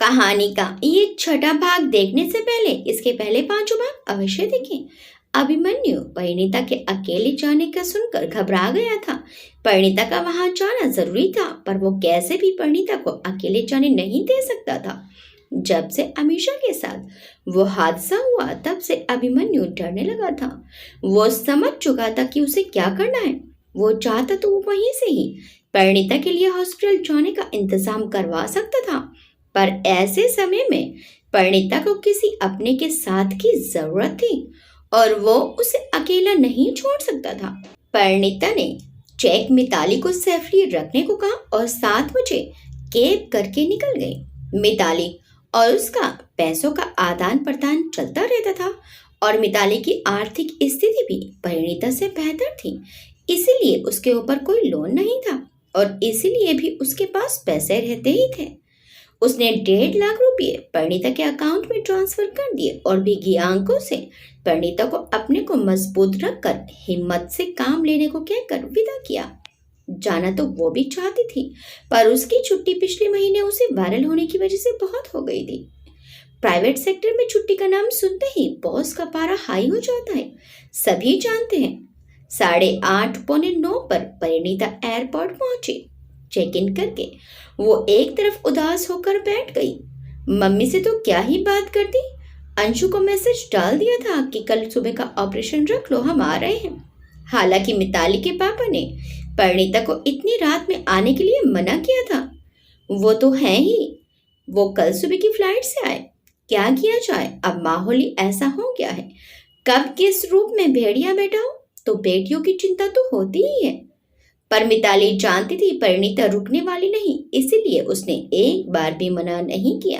कहानी का ये छठा भाग देखने से पहले इसके पहले पांचों भाग अवश्य देखें। अभिमन्यु परिणीता के अकेले जाने का सुनकर घबरा गया था। परिणीता का वहां जाना जरूरी था, पर वो कैसे भी परिणीता को अकेले जाने नहीं दे सकता था। जब से अमीषा के साथ वो हादसा हुआ, तब से अभिमन्यु डरने लगा था। वो समझ चुका था कि उसे क्या करना है। वो चाहता तो वो वहीं से ही परिणीता के लिए हॉस्पिटल जाने का इंतजाम करवा सकता था, पर ऐसे समय में परिणीता को किसी अपने के साथ की जरूरत थी और वो उसे अकेला नहीं छोड़ सकता था। परिणीता ने चेक मिताली को सेफली रखने को कहा और 7 बजे कैब करके निकल गई। मिताली और उसका पैसों का आदान प्रदान चलता रहता था और मिताली की आर्थिक स्थिति भी परिणीता से बेहतर थी, इसीलिए उसके ऊपर कोई लोन नहीं था और इसीलिए भी उसके पास पैसे रहते ही थे। उसने 1.5 लाख रुपए परिणीता के अकाउंट में ट्रांसफर कर दिए और भीगी आंखों से परिणीता को अपने को मजबूत रखकर हिम्मत से काम लेने को कहकर विदा किया। जाना तो वो भी चाहती थी, पर उसकी छुट्टी पिछले महीने उसे वायरल होने की वजह से बहुत हो गई थी। प्राइवेट सेक्टर में छुट्टी का नाम सुनते ही बॉस का पारा हाई हो जाता है, सभी जानते हैं। 8:30 पौने 9 पर परिणीता एयरपोर्ट पहुंची। चेक इन करके वो एक तरफ उदास होकर बैठ गई। मम्मी से तो क्या ही बात करती। अंशु को मैसेज डाल दिया था कि कल सुबह का ऑपरेशन रख लो, हम आ रहे हैं। हालांकि मिताली के पापा ने परिणीता को इतनी रात में आने के लिए मना किया था। वो तो है ही, वो कल सुबह की फ्लाइट से आए। क्या किया जाए, अब माहौल ही ऐसा हो गया है। कब किस रूप में भेड़िया बैठा हो, तो बेटियों की चिंता तो होती ही है। पर मिताली जानती थी परिणीता रुकने वाली नहीं, इसीलिए उसने एक बार भी मना नहीं किया।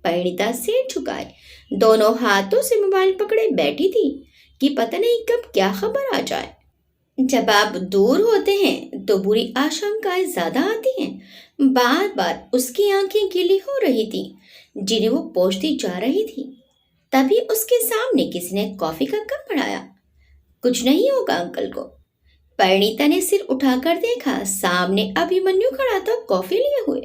परिणीता सिर झुकाए दोनों हाथों से मोबाइल पकड़े बैठी थी कि पता नहीं कब क्या खबर आ जाए। जब आप दूर होते हैं तो बुरी आशंकाएं ज्यादा आती हैं। बार बार उसकी आंखें गीली हो रही थी, जिन्हें वो पोंछती जा रही थी। तभी उसके सामने किसी ने कॉफी का कप बढ़ाया। कुछ नहीं होगा अंकल को। परिणीता ने सिर उठाकर देखा, सामने अभिमन्यु खड़ा था कॉफी लिए हुए।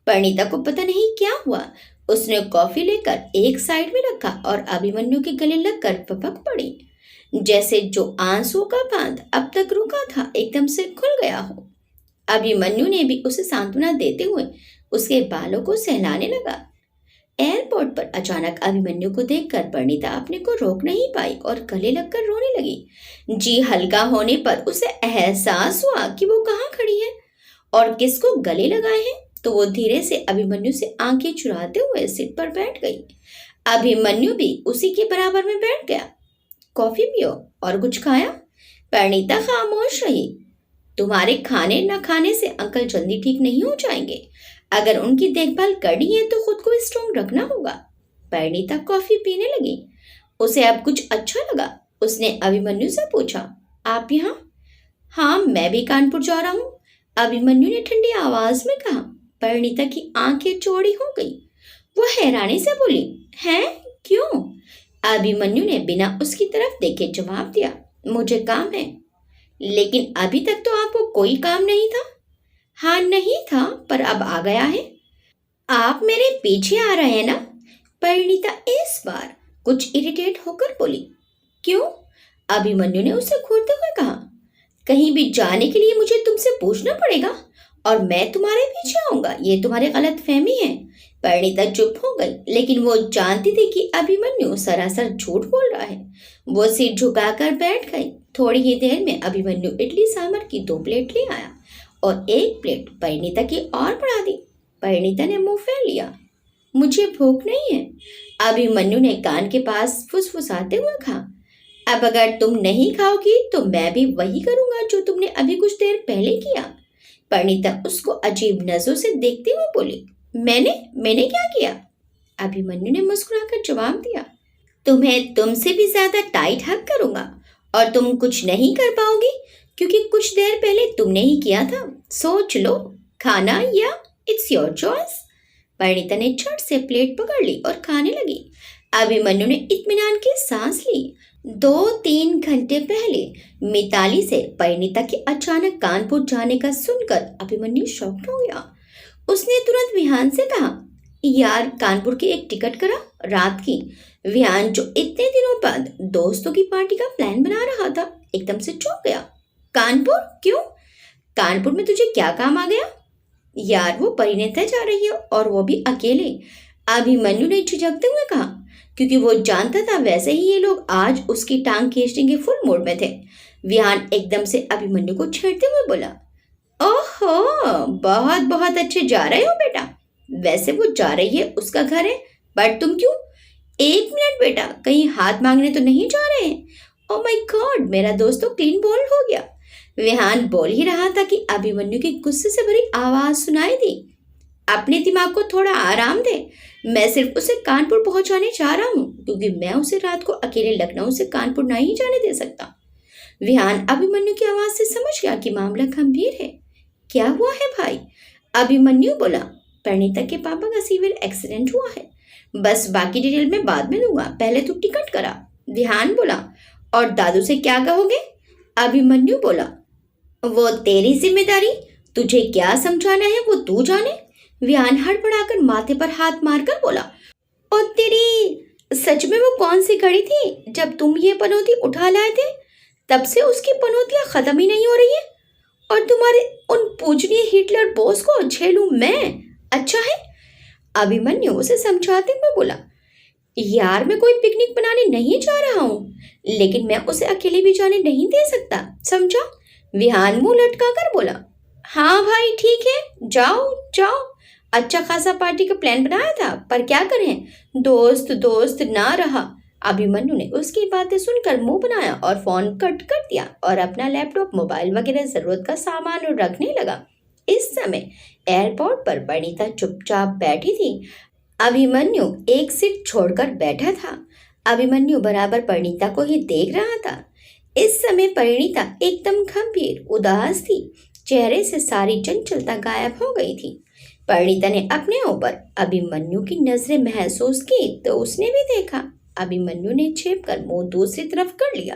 परिणीता को पता नहीं क्या हुआ, उसने कॉफी लेकर एक साइड में रखा और अभिमन्यु के गले लगकर पपक पड़ी, जैसे जो आंसुओं का बांध अब तक रुका था एकदम से खुल गया हो। अभिमन्यु ने भी उसे सांत्वना देते हुए उसके बालों को सहलाने लगा। एयरपोर्ट पर अचानक अभिमन्यु को देखकर परिणीता अपने को रोक नहीं पाई और गले लगकर रोने लगी। जी हल्का होने पर उसे एहसास हुआ कि वो कहाँ खड़ी है और किसको गले लगाए हैं, तो वो धीरे से अभिमन्यु से आंखें चुराते हुए सीट पर बैठ गई। अभिमन्यु भी उसी के बराबर में बैठ गया। कॉफी पियो और कुछ खाया? परिणीता खामोश रही। तुम्हारे खाने न खाने से अंकल जल्दी ठीक नहीं हो जाएंगे। अगर उनकी देखभाल करनी है तो खुद को स्ट्रॉन्ग रखना होगा। परिणीता कॉफी पीने लगी। उसे अब कुछ अच्छा लगा। उसने अभिमन्यु से पूछा, आप यहाँ? हाँ, मैं भी कानपुर जा रहा हूँ, अभिमन्यु ने ठंडी आवाज में कहा। परिणीता की आंखें चौड़ी हो गई। वो हैरानी से बोली, हैं? क्यों? अभिमन्यु ने बिना उसकी तरफ देखे जवाब दिया, मुझे काम है। लेकिन अभी तक तो आपको कोई काम नहीं था। हाँ नहीं था, पर अब आ गया है। आप मेरे पीछे आ रहे हैं ना? परिणीता इस बार कुछ इरिटेट होकर बोली। क्यों? अभिमन्यु ने उसे घूरते हुए कहा। कहीं भी जाने के लिए मुझे तुमसे पूछना पड़ेगा और मैं तुम्हारे पीछे आऊंगा, ये तुम्हारी गलत फहमी है। परिणीता चुप हो गई, लेकिन वो जानती थी कि अभिमन्यु सरासर झूठ बोल रहा है। वो सिर झुकाकर बैठ गई। थोड़ी ही देर में अभिमन्यु इडली सांभर की 2 प्लेट ले आया और 1 प्लेट परिणीता की और बढ़ा दी। परिणीता ने मुंह फेर लिया। मुझे भूख नहीं है, अभिमन्यु ने कान के पास फुसफुसाते हुए कहा। अब अगर तुम नहीं खाओगी तो मैं भी वही करूंगा जो तुमने अभी कुछ देर पहले किया। परिणीता उसको अजीब नजरों से देखते हुए बोली। मैंने क्या किया? अभिमन्यु ने मुस्कुराकर जवाब दिया। तुम्हें तुमसे भी ज्यादा टाइट हग करूंगा और तुम कुछ नहीं कर पाओगी, क्योंकि कुछ देर पहले तुमने ही किया था। सोच लो, खाना या इट्स योर चॉइस। परिणीता ने झट से प्लेट पकड़ ली और खाने लगी। अभिमन्यु ने इत्मीनान की सांस ली। 2-3 घंटे पहले मिताली से परिणीता के अचानक कानपुर जाने का सुनकर अभिमन्यु शॉक्ड हो गया। उसने तुरंत विहान से कहा, यार कानपुर की एक टिकट करा रात की। विहान जो इतने दिनों बाद दोस्तों की पार्टी का प्लान बना रहा था एकदम से चौंक गया। कानपुर क्यों? कानपुर में तुझे क्या काम आ गया? यार वो परिणीता जा रही है और वो भी अकेले। अभिमन्यु ने झिझकते हुए कहा, क्योंकि वो जानता था वैसे ही ये लोग आज उसकी टांग खींचने के फुल मूड में थे। विहान एकदम से अभिमन्यु को छेड़ते हुए बोला, ओहो, बहुत बहुत अच्छे जा रहे हो बेटा। वैसे वो जा रही है, उसका घर है, बट तुम क्यों? एक मिनट बेटा, कहीं हाथ मांगने तो नहीं जा रहे हैं? ओ माय गॉड, मेरा दोस्त तो क्लीन बोल्ड हो गया। विहान बोल ही रहा था कि अभिमन्यु की गुस्से से भरी आवाज सुनाई दी। अपने दिमाग को थोड़ा आराम दे। मैं सिर्फ उसे कानपुर पहुंचाने जा रहा हूँ, क्योंकि मैं उसे रात को अकेले लखनऊ से कानपुर नहीं जाने दे सकता। विहान अभिमन्यु की आवाज से समझ गया कि मामला गंभीर है। क्या हुआ है भाई? अभिमन्यु बोला, परिणीता के पापा का सीवियर एक्सीडेंट हुआ है। बस बाकी डिटेल मैं बाद में दूंगा, पहले तू टिकट करा। विहान बोला, और दादू से क्या कहोगे? अभिमन्यु बोला, वो तेरी जिम्मेदारी, तुझे क्या समझाना है वो तू जाने। विहान हड़बड़ाकर माथे पर हाथ मारकर बोला, और तेरी, सच में वो कौन सी घड़ी थी जब तुम ये पनौती उठा लाए थे? तब से उसकी पनौतियां खत्म ही नहीं हो रही है, और तुम्हारे उन पूजनीय हिटलर बॉस को झेलूं मैं? अच्छा है। अभिमन्यु उसे समझाते हुए बोला, यार मैं कोई पिकनिक बनाने नहीं जा रहा हूँ, लेकिन मैं उसे अकेले भी जाने नहीं दे सकता, समझा? विहान मुंह लटका कर बोला, हाँ भाई ठीक है, जाओ जाओ। अच्छा खासा पार्टी का प्लान बनाया था, पर क्या करें, दोस्त दोस्त ना रहा। अभिमन्यु ने उसकी बातें सुनकर मुंह बनाया और फोन कट कर दिया और अपना लैपटॉप, मोबाइल वगैरह जरूरत का सामान रखने लगा। इस समय एयरपोर्ट पर परिणीता चुपचाप बैठी थी। अभिमन्यु एक सीट छोड़कर बैठा था। अभिमन्यु बराबर परिणीता को ही देख रहा था। इस समय परिणीता एकदम गंभीर उदास थी। चेहरे से सारी चंचलता गायब हो गई थी। परिणीता ने अपने ऊपर अभिमन्यु की नजरें महसूस की तो उसने भी देखा। अभिमन्यु ने छेप कर मुंह दूसरी तरफ कर लिया।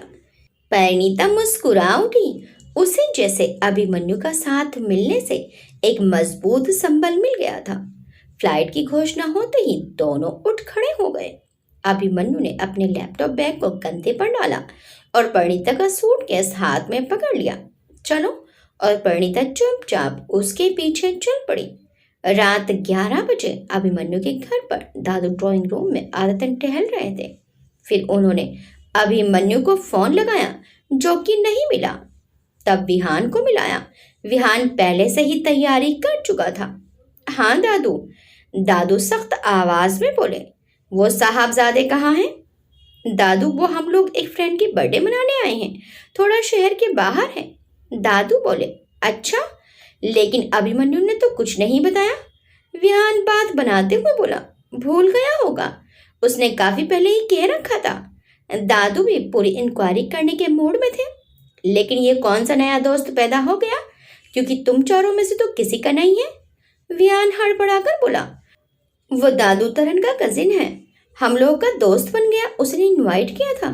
परिणीता मुस्कुरा उठी। उसे जैसे अभिमन्यु का साथ मिलने से एक मजबूत संबल मिल गया था। फ्लाइट की घोषणा होते ही दोनों उठ खड़े हो गए। अभिमन्यु ने अपने लैपटॉप बैग को कंधे पर डाला और परिणीता का सूटकेस हाथ में पकड़ लिया। चलो, और परिणीता चुपचाप उसके पीछे चल पड़ी। रात 11 बजे अभिमन्यु के घर पर दादू ड्राइंग रूम में आदतन टहल रहे थे। फिर उन्होंने अभिमन्यु को फोन लगाया, जो कि नहीं मिला। तब विहान को मिलाया। विहान पहले से ही तैयारी कर चुका था। हाँ दादू, दादू सख्त आवाज में बोले। वो साहबजादे कहाँ हैं? दादू, वो हम लोग एक फ्रेंड की बर्थडे मनाने आए हैं, थोड़ा शहर के बाहर है। दादू बोले, अच्छा, लेकिन अभिमन्यु ने तो कुछ नहीं बताया। विहान बात बनाते हुए बोला, भूल गया होगा, उसने काफी पहले ही कह रखा था। दादू भी पूरी इंक्वायरी करने के मूड में थे। लेकिन ये कौन सा नया दोस्त पैदा हो गया, क्योंकि तुम चारों में से तो किसी का नहीं है। विहान हड़बड़ाकर बोला, वो दादू तरन का कजिन है, हम लोग का दोस्त बन गया, उसने इनवाइट किया था।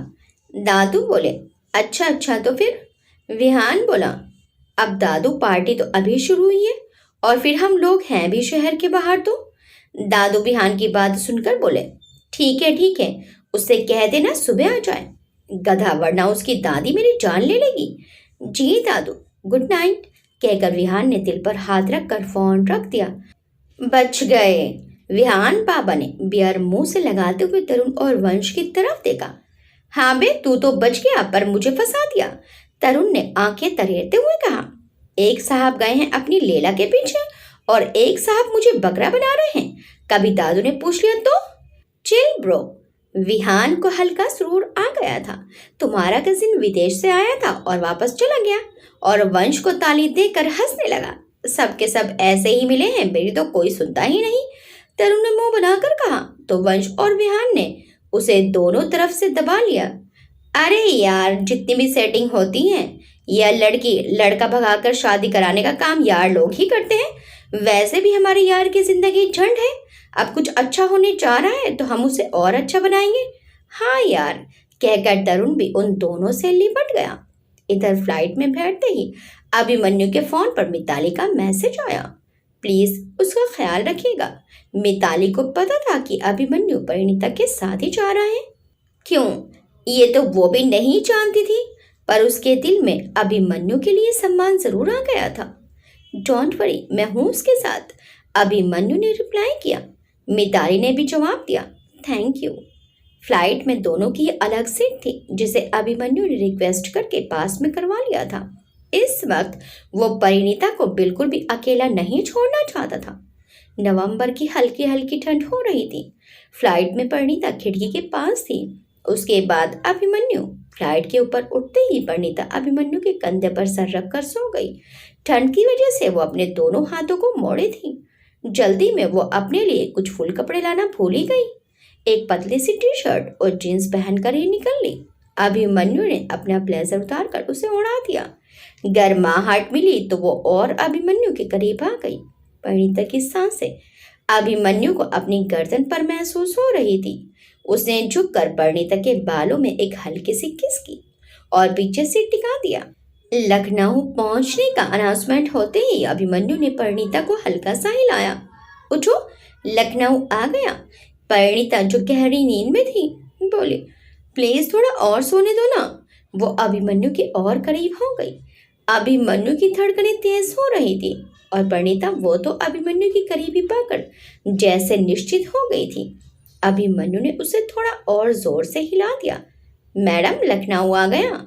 दादू बोले, अच्छा अच्छा, तो फिर? विहान बोला, अब दादू पार्टी तो अभी शुरू हुई है, और फिर हम लोग हैं भी शहर के बाहर तो। दादू विहान की बात सुनकर बोले, ठीक है, उससे कह देना सुबह आ जाए, गधा, वरना उसकी दादी मेरी जान ले लेगी। जी दादू, गुड नाइट, कहकर विहान ने दिल पर हाथ रखकर फोन रख दिया। बच गए। विहान बाबा ने बियर मुंह से लगाते हुए तरुण और वंश की तरफ देखा। हाँ बे, तू तो बच गया, पर मुझे फंसा दिया, तरुण ने आंखें तरेरते हुए कहा। एक साहब गए हैं अपनी लेला के पीछे और एक साहब मुझे बकरा बना रहे हैं, कभी दादू ने पूछ लिया तो? Chill bro. विहान को हल्का सुरूर आ गया था। तुम्हारा कजिन विदेश से आया था और वापस चला गया, और वंश को ताली देकर हंसने लगा। सबके सब ऐसे ही मिले हैं, मेरी तो कोई सुनता ही नहीं, तरुण ने मुंह बनाकर कहा। तो वंश और विहान ने उसे दोनों तरफ से दबा लिया। अरे यार, जितनी भी सेटिंग होती है, यह लड़की लड़का भगाकर शादी कराने का काम यार लोग ही करते हैं। वैसे भी हमारे यार की जिंदगी झंड है, अब कुछ अच्छा होने जा रहा है तो हम उसे और अच्छा बनाएंगे। हाँ यार, कहकर तरुण भी उन दोनों से लिपट गया। इधर फ्लाइट में बैठते ही अभिमन्यु के फोन पर मिताली का मैसेज आया। प्लीज उसका ख्याल रखिएगा। मिताली को पता था कि अभिमन्यु परिणीता के साथ ही जा रहा है। क्यों, ये तो वो भी नहीं जानती थी, पर उसके दिल में अभिमन्यु के लिए सम्मान जरूर आ गया था। डोंट वरी, मैं हूँ उसके साथ, अभिमन्यु ने रिप्लाई किया। मिताली ने भी जवाब दिया, थैंक यू। फ्लाइट में दोनों की अलग सीट थी, जिसे अभिमन्यु ने रिक्वेस्ट करके पास में करवा लिया था। इस वक्त वो परिणीता को बिल्कुल भी अकेला नहीं छोड़ना चाहता था। नवंबर की हल्की हल्की ठंड हो रही थी। फ्लाइट में परिणीता खिड़की के पास थी। उसके बाद अभिमन्यु। फ्लाइट के ऊपर उठते ही परिणीता अभिमन्यु के कंधे पर सर रखकर सो गई। ठंड की वजह से वो अपने दोनों हाथों को मोड़े थी। जल्दी में वो अपने लिए कुछ फुल कपड़े लाना भूल ही गई। एक पतली सी टी शर्ट और जींस पहनकर ही निकल ली। अभिमन्यु ने अपना ब्लेजर उतारकर उसे उड़ा दिया। गर्माहट मिली तो वो और अभिमन्यु के करीब आ गई। परिणीता की सांसें अभिमन्यु को अपनी गर्दन पर महसूस हो रही थी। उसने झुककर परिणीता के बालों में एक हल्की सी किस की और पीछे से टिका दिया। लखनऊ पहुंचने का अनाउंसमेंट होते ही अभिमन्यु ने परिणीता को हल्का सा हिलाया। उठो, लखनऊ आ गया। परिणीता जो गहरी नींद में थी बोली, प्लीज थोड़ा और सोने दो ना। वो अभिमन्यु के और करीब हो गई। अभिमन्यु की धड़कनें तेज हो रही थी और परिणीता वो तो अभिमन्यु की करीबी पाकर जैसे निश्चित हो गई थी। अभिमन्यु ने उसे थोड़ा और जोर से हिला दिया। मैडम, लखनऊ आ गया।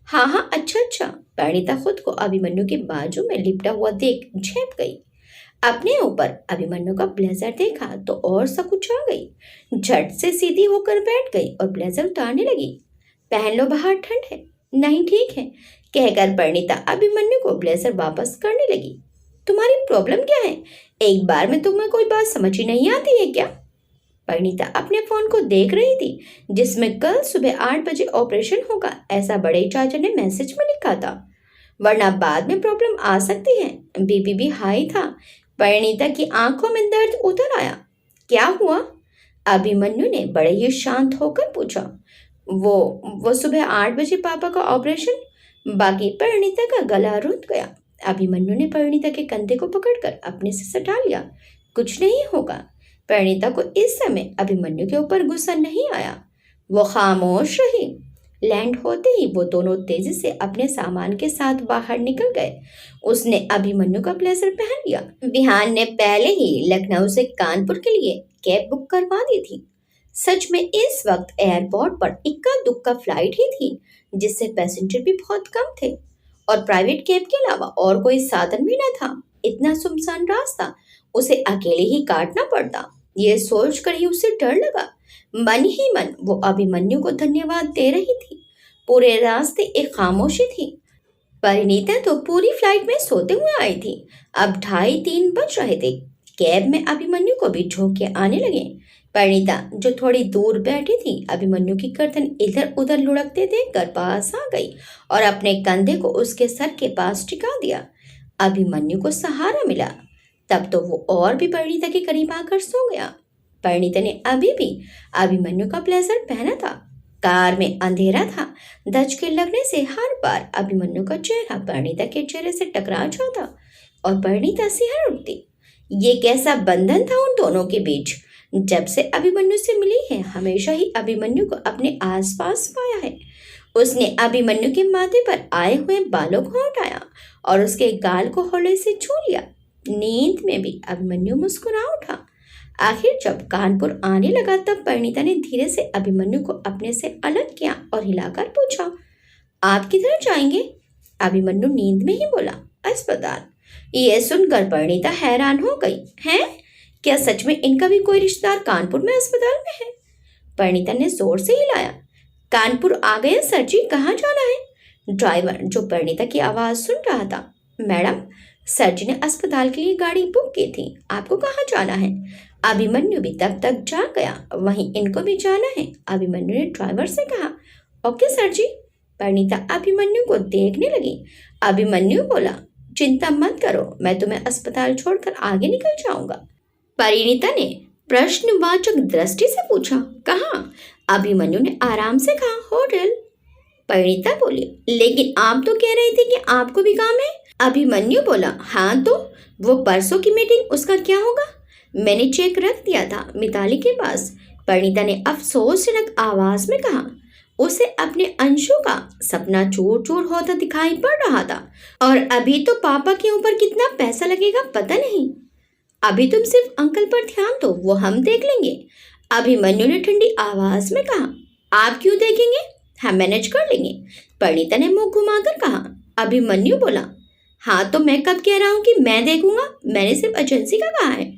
हाँ हाँ, अच्छा अच्छा। परिणीता खुद को अभिमन्यु के बाजू में लिपटा हुआ देख झेप गई। अपने ऊपर अभिमन्यु का ब्लेजर देखा तो और सकुचा गई। झट से सीधी होकर बैठ गई और ब्लेजर उतारने लगी। पहन लो, बाहर ठंड है। नहीं, ठीक है, कहकर परिणीता अभिमन्यु को ब्लेजर वापस करने लगी। तुम्हारी प्रॉब्लम क्या है? एक बार में तुम्हें कोई बात समझ ही नहीं आती है क्या? परिणीता अपने फोन को देख रही थी, जिसमें कल सुबह 8 बजे ऑपरेशन होगा ऐसा बड़े चाचा ने मैसेज में लिखा था, वरना बाद में प्रॉब्लम आ सकती है। बीपी भी हाई था। परिणीता की आंखों में दर्द उतर आया। क्या हुआ? अभिमन्यु ने बड़े ही शांत होकर पूछा। वो सुबह 8 बजे पापा का ऑपरेशन। बाकी परिणीता का गला रुक गया। अभिमन्यु ने परिणीता के कंधे को पकड़कर अपने से सटा लिया। कुछ नहीं होगा। परिणीता को इस समय अभिमन्यु के ऊपर गुस्सा नहीं आया। वो खामोश रही। लैंड होते ही वो दोनों तेजी से अपने सामान के साथ बाहर निकल गए। उसने अभिमन्यु का ब्लेजर पहन लिया। विहान ने पहले ही लखनऊ से कानपुर के लिए कैब बुक करवा दी थी। सच में इस वक्त एयरपोर्ट पर इक्का दुक्का फ्लाइट ही थी, जिससे पैसेंजर भी बहुत कम थे और प्राइवेट कैब के अलावा और कोई साधन भी न था। इतना सुनसान रास्ता उसे अकेले ही काटना पड़ता। ये सोचकर ही उसे डर लगा। मन ही मन वो अभिमन्यु को धन्यवाद दे रही थी। पूरे रास्ते एक खामोशी थी। परिणीता तो पूरी फ्लाइट में सोते हुए आई थी। अब 2:30 बज रहे थे। कैब में अभिमन्यु को भी झोंके आने लगे। परिणीता जो थोड़ी दूर बैठी थी, अभिमन्यु की गर्दन इधर उधर लुढ़कते देखकर पास आ गई और अपने कंधे को उसके सर के पास टिका दिया। अभिमन्यु को सहारा मिला। तब तो वो और भी परिणीता के करीब आकर सो गया। परिणीता ने अभी भी अभिमन्यु का ब्लेजर पहना था। कार में अंधेरा था। धचके लगने से हर बार अभिमन्यु का चेहरा परिणीता के चेहरे से टकरा जाता और परिणीता सिहर उठती। ये कैसा बंधन था उन दोनों के बीच। जब से अभिमन्यु से मिली है, हमेशा ही अभिमन्यु को अपने आसपास पाया है। उसने अभिमन्यु के माथे पर आए हुए बालों को हटाया और उसके गाल को हौले से छू लिया। नींद में भी अभिमन्यु मुस्कुरा उठा। आखिर जब कानपुर आने लगा, तब परिणीता ने धीरे से अभिमन्यु को अपने से अलग किया और हिलाकर पूछा, आप किधर जाएंगे? अभिमन्यु नींद में ही बोला, अस्पताल। ये सुनकर परिणीता हैरान हो गई। हैं? क्या सच में इनका भी कोई रिश्तेदार कानपुर में अस्पताल में है? परिणीता ने जोर से हिलाया। कानपुर आ गए सर जी, कहाँ जाना है? ड्राइवर जो परिणीता की आवाज सुन रहा था, मैडम, सर जी ने अस्पताल के लिए गाड़ी बुक की थी, आपको कहाँ जाना है? अभिमन्यु भी तब तक जाग गया, वहीं इनको भी जाना है। अभिमन्यु ने ड्राइवर से कहा, ओके सर जी। परिणीता अभिमन्यु को देखने लगी। अभिमन्यु बोला, चिंता मत करो, मैं तुम्हें अस्पताल छोड़कर आगे निकल जाऊंगा। परिणीता ने प्रश्नवाचक दृष्टि से पूछा, कहाँ? अभिमन्यु ने आराम से कहा, होटल। परिणीता बोली, लेकिन आप तो कह रही थी कि आपको भी काम है। अभिमन्यु बोला, हाँ तो वो परसों की मीटिंग, उसका क्या होगा? मैंने चेक रख दिया था मिताली के पास, परिणीता ने अफसोसजनक आवाज में कहा। उसे अपने अंशु का सपना चूर चूर होता दिखाई पड़ रहा था। और अभी तो पापा के ऊपर कितना पैसा लगेगा पता नहीं। अभी तुम सिर्फ अंकल पर ध्यान दो, वो हम देख लेंगे, अभिमन्यु ने ठंडी आवाज में कहा। आप क्यों देखेंगे, हम मैनेज कर लेंगे, परिणीता ने मुंह घुमाकर कहा। अभिमन्यु बोला, हाँ तो मैं कब कह रहा हूँ कि मैं देखूंगा, मैंने सिर्फ एजेंसी का कहा है।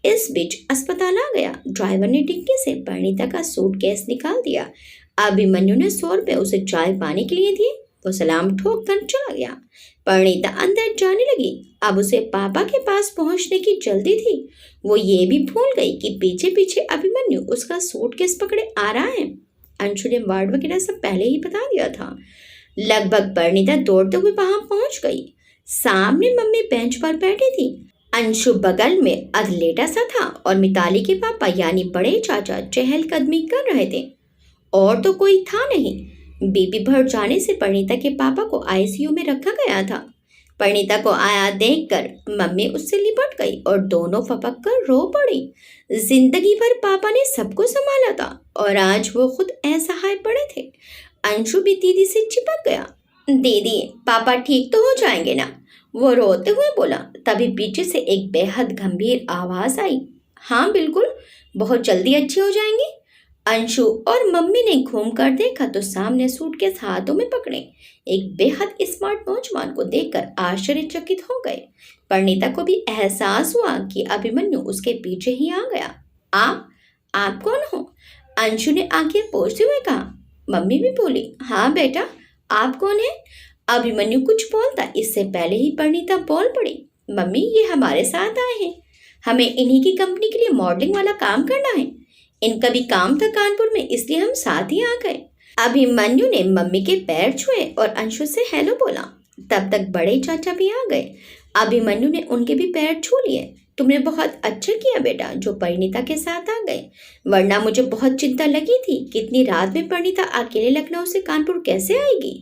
इस बीच अस्पताल आ गया। ड्राइवर ने डिक्की से परिणीता का सूटकेस निकाल दिया। अभिमन्यु ने 100 रुपये उसे चाय पानी के लिए दिए। वो सलाम ठोक कर चला गया। परिणीता अंदर जाने लगी। अब उसे पापा के पास पहुंचने की जल्दी थी। वो ये भी भूल गई कि पीछे पीछे अभिमन्यु उसका सूटकेस पकड़े आ रहा है। अंशु ने वार्ड वगैरह सब पहले ही बता दिया था। लगभग परिणीता दौड़ते हुए वहां पहुंच गई। सामने मम्मी बेंच पर बैठी थी। अंशु बगल में अधलेटा सा था और मिताली के पापा यानी बड़े चाचा चहलकदमी कर रहे थे। और तो कोई था नहीं। बीपी बढ़ जाने से परिणीता के पापा को आईसीयू में रखा गया था। परिणीता को आया देखकर मम्मी उससे लिपट गई और दोनों फपक कर रो पड़ी। जिंदगी भर पापा ने सबको संभाला था और आज वो खुद असहाय पड़े थे। अंशु भी दीदी से चिपक गया। दीदी, पापा ठीक तो हो जाएंगे ना, वो रोते हुए बोला। तभी पीछे से एक बेहद गंभीर आवाज आई। हाँ बिल्कुल, बहुत जल्दी अच्छे हो जाएंगे। अंशु और मम्मी ने घूम कर देखा तो सामने सूटकेस हाथों में पकड़े एक बेहद स्मार्ट नौजवान को देखकर आश्चर्यचकित हो गए। परिणीता को भी एहसास हुआ कि अभिमन्यु उसके पीछे ही आ गया। आप कौन हो? अंशु ने आंखें पोंछते हुए कहा। मम्मी भी बोली, हाँ बेटा, आप कौन है? अभिमन्यु कुछ बोलता इससे पहले ही परिणीता बोल पड़ी। मम्मी, ये हमारे साथ आए हैं, हमें इन्हीं की कंपनी के लिए मॉडलिंग वाला काम करना है। इनका भी काम था कानपुर में, इसलिए हम साथ ही आ गए। अभिमन्यु ने मम्मी के पैर छुए और अंशु से हेलो बोला। तब तक बड़े चाचा भी आ गए। अभिमन्यु ने उनके भी पैर छू लिए। तुमने बहुत अच्छा किया बेटा जो परिणीता के साथ आ गए, वरना मुझे बहुत चिंता लगी थी कि इतनी रात में परिणीता अकेले लखनऊ से कानपुर कैसे आएगी।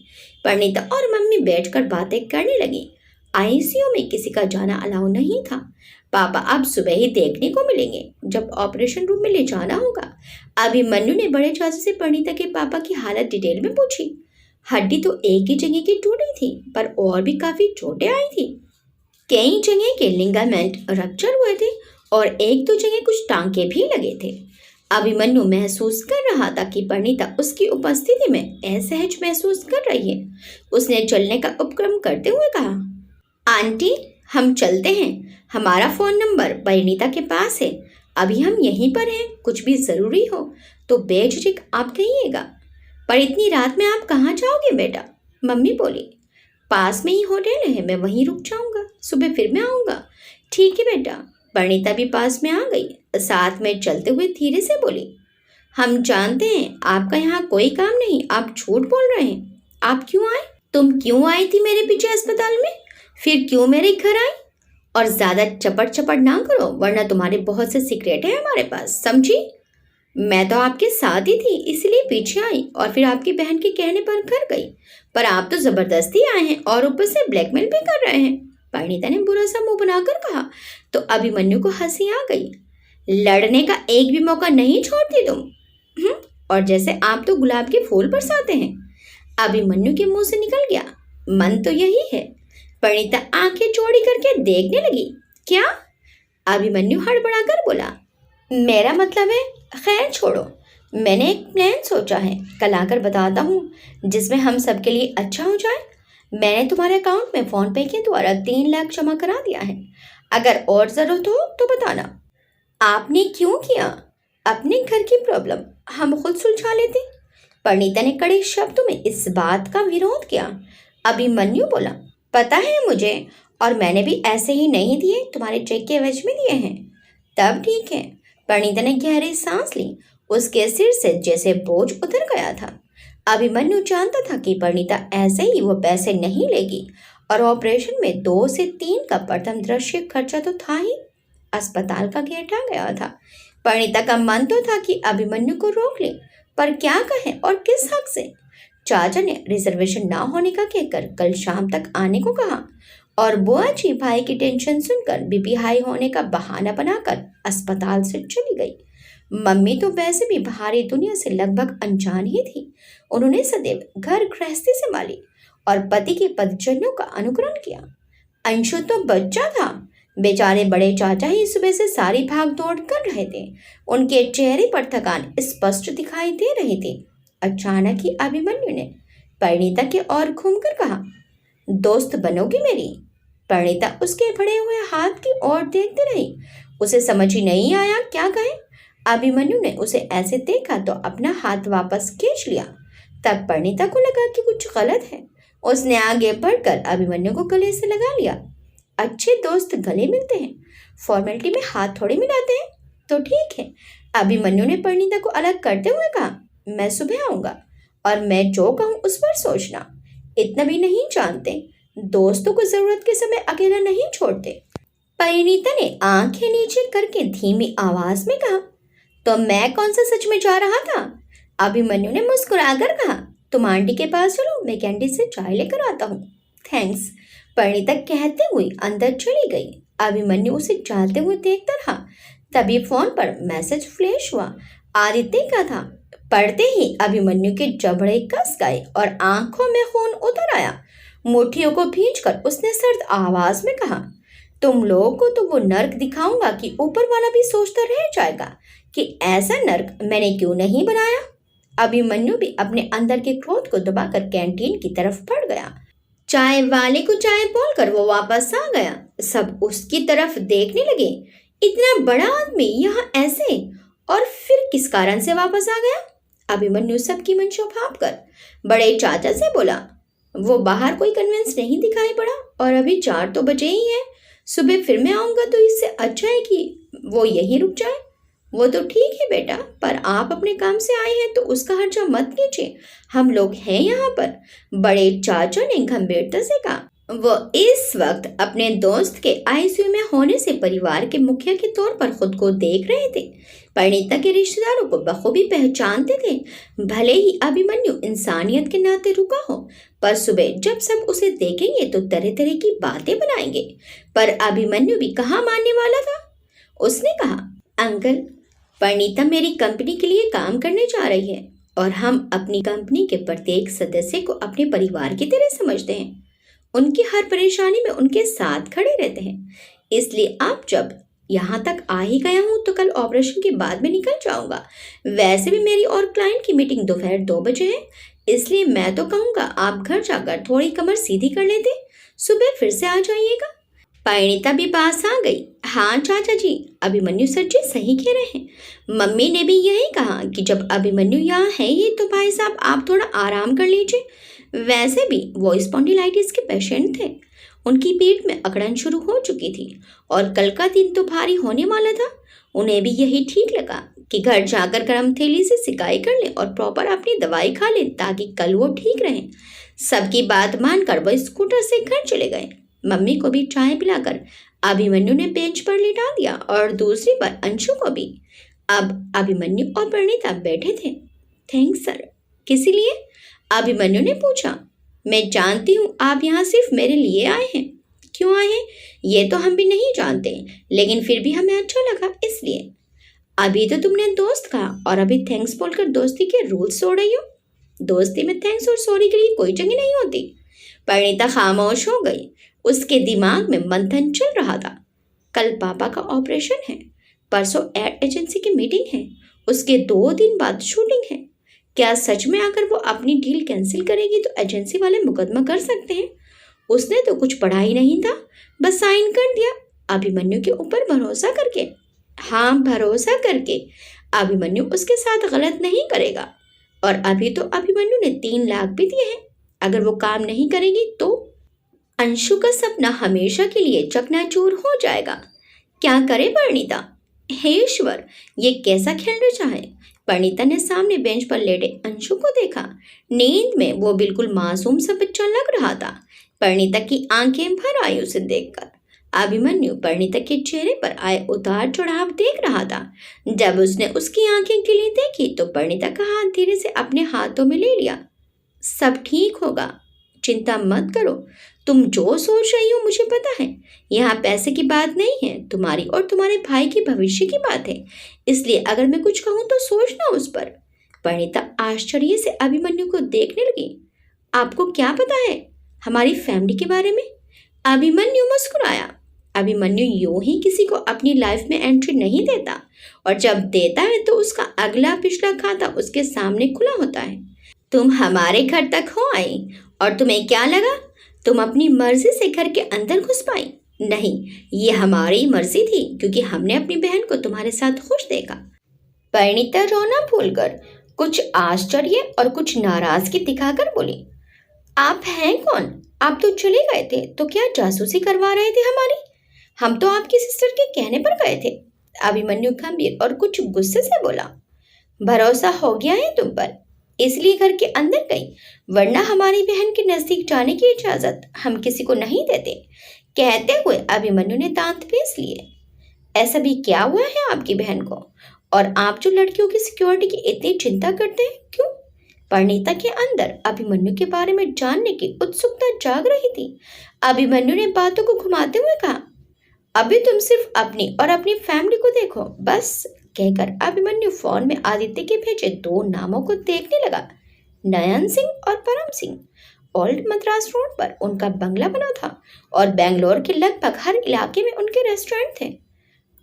परिणीता और मम्मी बैठकर बातें करने लगी। आईसीयू में किसी का जाना अलाउ नहीं था। पापा अब सुबह ही देखने को मिलेंगे जब ऑपरेशन रूम में ले जाना होगा। अभिमन्यु ने बड़े चाचा से परिणीता के पापा की हालत डिटेल में पूछी। हड्डी तो एक ही जगह की टूटी थी, पर और भी काफी चोटें आई थी। कई जगह के लिगामेंट रप्चर हुए थे और एक दो जगह कुछ टांके भी लगे थे। अभिमन्यु महसूस कर रहा था कि परिणीता उसकी उपस्थिति में असहज महसूस कर रही है। उसने चलने का उपक्रम करते हुए कहा, आंटी हम चलते हैं, हमारा फ़ोन नंबर परिणीता के पास है, अभी हम यहीं पर हैं, कुछ भी ज़रूरी हो तो बेझिझक आप कहिएगा। पर इतनी रात में आप कहाँ जाओगे बेटा? मम्मी बोली। पास में ही होटल है, मैं वहीं रुक जाऊंगा, सुबह फिर मैं आऊँगा। ठीक है बेटा। परिणीता भी पास में आ गई। साथ में चलते हुए धीरे से बोली, हम जानते हैं आपका यहाँ कोई काम नहीं, आप झूठ बोल रहे हैं। आप क्यों आए? तुम क्यों आई थी मेरे पीछे अस्पताल में? फिर क्यों मेरे घर आई? और ज्यादा चपट चपट ना करो, वरना तुम्हारे बहुत से सीक्रेट है हमारे पास, समझी? मैं तो आपके साथ ही थी, इसलिए पीछे आई और फिर आपकी बहन के कहने पर घर गई, पर आप तो जबरदस्ती आए हैं और ऊपर से ब्लैकमेल भी कर रहे हैं। परिणीता ने बुरा सा मुंह बनाकर कहा। तो अभिमन्यु को हंसी आ गई। लड़ने का एक भी मौका नहीं छोड़ती तुम। और जैसे आप तो गुलाब के फूल बरसाते हैं। अभिमन्यु के मुंह से निकल गया। मन तो यही है। परिणीता आंखें चौड़ी करके देखने लगी। क्या? अभिमन्यु हड़बड़ाकर बोला, मेरा मतलब है, खैर छोड़ो, मैंने एक प्लान सोचा है, कल आकर बताता हूँ, जिसमें हम सबके लिए अच्छा हो जाए। मैंने तुम्हारे अकाउंट में फोन पे के द्वारा 3 लाख जमा करा दिया है, अगर और ज़रूरत हो तो बताना। आपने क्यों किया? अपने घर की प्रॉब्लम हम खुद सुलझा लेते। परिणीता ने कड़े शब्दों में इस बात का विरोध किया। अभिमन्यु बोला, पता है मुझे, और मैंने भी ऐसे ही नहीं दिए, तुम्हारे चेक के एवज में दिए हैं। तब ठीक है। परिणीता ने गहरी सांस ली। उसके सिर से जैसे बोझ उतर गया था। अभिमन्यु जानता था कि परिणीता ऐसे ही वो पैसे नहीं लेगी, और ऑपरेशन में 2 से 3 का प्रथम दृश्य खर्चा तो था ही। अस्पताल का गेट आ गया था। परिणीता का मन तो था कि अभिमन्यु को रोक ले, पर क्या कहे और किस हक से। चाचा ने रिजर्वेशन ना होने का कहकर कल शाम तक आने को कहा और बुआ जी भाई की टेंशन सुनकर बीपी हाई होने का बहाना बनाकर अस्पताल से चली गई। मम्मी तो वैसे भी बाहरी दुनिया से लगभग अनजान ही थी। उन्होंने सदैव घर गृहस्थी संभाली और पति के पदचरणों का अनुकरण किया। अंशु तो बच्चा था। बेचारे बड़े चाचा ही सुबह से सारी भाग दौड़ कर रहे थे। उनके चेहरे पर थकान स्पष्ट दिखाई दे रही थी। अचानक ही अभिमन्यु ने परिणीता की ओर घूमकर कहा, दोस्त बनोगी मेरी? परिणीता उसके बढ़े हुए हाथ की ओर देखती रही। उसे समझ ही नहीं आया क्या कहे। अभिमन्यु ने उसे ऐसे देखा तो अपना हाथ वापस खींच लिया। तब परिणीता को लगा कि कुछ गलत है। उसने आगे बढ़कर अभिमन्यु को गले से लगा लिया। अच्छे दोस्त गले मिलते हैं, फॉर्मेलिटी में हाथ थोड़े मिलाते हैं। तो ठीक है, अभिमन्यु ने परिणीता को अलग करते हुए कहा, मैं सुबह आऊंगा और मैं जो कहूँ उस पर सोचना। इतना भी नहीं जानते, दोस्तों को जरूरत के समय अकेला नहीं छोड़ते। परिणीता ने आंखें नीचे करके धीमी आवाज में कहा, तो मैं कौन सा सच में जा रहा था? अभिमन्यु ने मुस्कुराकर कहा, तुम आंटी के पास चलो, मैं कैंटीन से चाय लेकर आता हूँ। थैंक्स, परिणीता कहते हुए अंदर चली गई। अभिमन्यु उसे जाते हुए देखता रहा। तभी फोन पर मैसेज फ्लैश हुआ। आदित्य का था। पढ़ते ही अभिमन्यु के जबड़े कस गए और आंखों में खून उतर आया। मुट्ठियों को भींचकर उसने सर्द आवाज में कहा, तुम लोगों को तो वो नर्क दिखाऊंगा कि ऊपर वाला भी सोचता रह जाएगा कि ऐसा नर्क मैंने क्यों नहीं बनाया। अभिमन्यु भी अपने अंदर के क्रोध को दबाकर कैंटीन की तरफ बढ़ गया। चाय वाले को चाय बोलकर वो वापस आ गया। सब उसकी तरफ देखने लगे। इतना बड़ा आदमी यहाँ ऐसे, और फिर किस कारण से वापस आ गया? अभिमन्यु सबकी मंशा भाप कर बड़े चाचा से बोला, वो बाहर कोई कन्वेंस नहीं दिखाई पड़ा और अभी 4 तो बजे ही है। सुबह फिर मैं आऊंगा तो इससे अच्छा है कि वो यहीं रुक जाए। वो तो ठीक है बेटा, पर आप अपने काम से आए हैं तो उसका खर्चा मत कीजिए, हम लोग हैं यहाँ पर। बड़े चाचा ने गंभीरता से कहा। वो इस वक्त अपने दोस्त के आईसीयू में होने से परिवार के मुखिया के तौर पर खुद को देख रहे थे। परिणीता के रिश्तेदारों को बखूबी पहचानते थे। भले ही अभिमन्यु इंसानियत के नाते रुका हो, पर सुबह जब सब उसे देखेंगे तो तरह तरह की बातें बनाएंगे। पर अभिमन्यु भी कहाँ मानने वाला था। उसने कहा, अंकल, परिणीता मेरी कंपनी के लिए काम करने जा रही है और हम अपनी कंपनी के प्रत्येक सदस्य को अपने परिवार की तरह समझते हैं। उनकी हर परेशानी में उनके साथ खड़े रहते हैं। इसलिए आप जब यहाँ तक आ ही गया हूँ तो कल ऑपरेशन के बाद में निकल जाऊंगा। वैसे भी मेरी और क्लाइंट की मीटिंग दोपहर 2 बजे है, इसलिए मैं तो कहूँगा आप घर जाकर थोड़ी कमर सीधी कर लेते, सुबह फिर से आ जाइएगा। परिणीता भी पास आ गई। हाँ चाचा जी, अभिमन्यु सर जी सही कह रहे हैं। मम्मी ने भी यही कहा कि जब अभिमन्यु यहाँ है ही तो भाई साहब आप थोड़ा आराम कर लीजिए। वैसे भी वो स्पॉन्डिलाइटिस के पेशेंट थे। उनकी पीठ में अकड़न शुरू हो चुकी थी और कल का दिन तो भारी होने वाला था। उन्हें भी यही ठीक लगा कि घर जाकर गर्म थैली से सिकाई कर लें और प्रॉपर अपनी दवाई खा लें ताकि कल वो ठीक रहें। सबकी बात मानकर वो स्कूटर से घर चले गए। मम्मी को भी चाय पिलाकर अभिमन्यु ने बेंच पर लिटा दिया और दूसरी पर अंशु को भी। अब अभिमन्यु और परिणीता बैठे थे। Thanks sir. किसी लिए? अभिमन्यु ने पूछा। मैं जानती हूँ आप यहाँ सिर्फ मेरे लिए आए हैं। क्यों आए हैं ये तो हम भी नहीं जानते, लेकिन फिर भी हमें अच्छा लगा इसलिए। अभी तो तुमने दोस्त कहा और अभी थैंक्स बोलकर दोस्ती के रूल्स तोड़ रही हो। दोस्ती में थैंक्स और सॉरी के लिए कोई जगह नहीं होती। परिणीता खामोश हो गई। उसके दिमाग में मंथन चल रहा था। कल पापा का ऑपरेशन है, परसों एड एजेंसी की मीटिंग है, उसके 2 दिन बाद शूटिंग है। क्या सच में आकर वो अपनी डील कैंसिल करेगी तो एजेंसी वाले मुकदमा कर सकते हैं? उसने तो कुछ पढ़ा ही नहीं था, बस साइन कर दिया अभिमन्यु के ऊपर भरोसा करके। हाँ, भरोसा करके। अभिमन्यु उसके साथ गलत नहीं करेगा। और अभी तो अभिमन्यु ने 3 लाख भी दिए हैं। अगर वो काम नहीं करेगी तो अंशु का सपना हमेशा के लिए चकनाचूर हो जाएगा। क्या करे परिणीता? हे ईश्वर, ये कैसा खेल रचा है। परिणीता ने सामने बेंच पर लेटे अंशु को देखा। नींद में वो बिल्कुल मासूम सा बच्चा लग रहा था। परिणीता की आंखें भर आई उसे देखकर। अभिमन्यु परिणीता के चेहरे पर आए उतार चढ़ाव देख रहा था। जब उसने उसकी आंखें गिली देखी तो परिणीता का हाथ धीरे से अपने हाथों में ले लिया। सब ठीक होगा, चिंता मत करो। तुम जो सोच रही हो मुझे पता है। यहाँ पैसे की बात नहीं है, तुम्हारी और तुम्हारे भाई के भविष्य की बात है। इसलिए अगर मैं कुछ कहूँ तो सोचना उस पर। परिणीता आश्चर्य से अभिमन्यु को देखने लगी। आपको क्या पता है हमारी फैमिली के बारे में? अभिमन्यु मुस्कुराया। अभिमन्यु यूं ही किसी को अपनी लाइफ में एंट्री नहीं देता, और जब देता है तो उसका अगला पिछला खाता उसके सामने खुला होता है। तुम हमारे घर तक हो आई और तुम्हें क्या लगा तुम अपनी मर्जी से घर के अंदर घुस पाई? नहीं, ये हमारी मर्जी थी क्योंकि हमने अपनी बहन को तुम्हारे साथ खुश देखा। परिणीता रोना भूलकर कुछ आश्चर्य और कुछ नाराजगी दिखाकर बोली, आप हैं कौन? आप तो चले गए थे, तो क्या जासूसी करवा रहे थे हमारी? हम तो आपकी सिस्टर के कहने पर गए थे। अभिमन्यु गंभीर और कुछ गुस्से से बोला। भरोसा हो गया है तुम पर, इसलिए घर के अंदर गई, वरना हमारी बहन के नजदीक जाने की इजाजत हम किसी को नहीं देते। कहते हुए अभिमन्यु ने दांत पीस लिए। ऐसा भी क्या हुआ है आपकी बहन को? और आप जो लड़कियों की सिक्योरिटी की इतनी चिंता करते हैं, क्यों? परिणीता के अंदर अभिमन्यु के बारे में जानने की उत्सुकता जाग रही थी। अभिमन्यु ने बातों को घुमाते हुए कहा, अभी तुम सिर्फ अपनी और अपनी फैमिली को देखो बस। कहकर अभिमन्यु फोन में आदित्य के भेजे 2 नामों को देखने लगा, नयन सिंह और परम सिंह। ओल्ड मद्रास रोड पर उनका बंगला बना था और बेंगलोर के लगभग हर इलाके में उनके रेस्टोरेंट थे।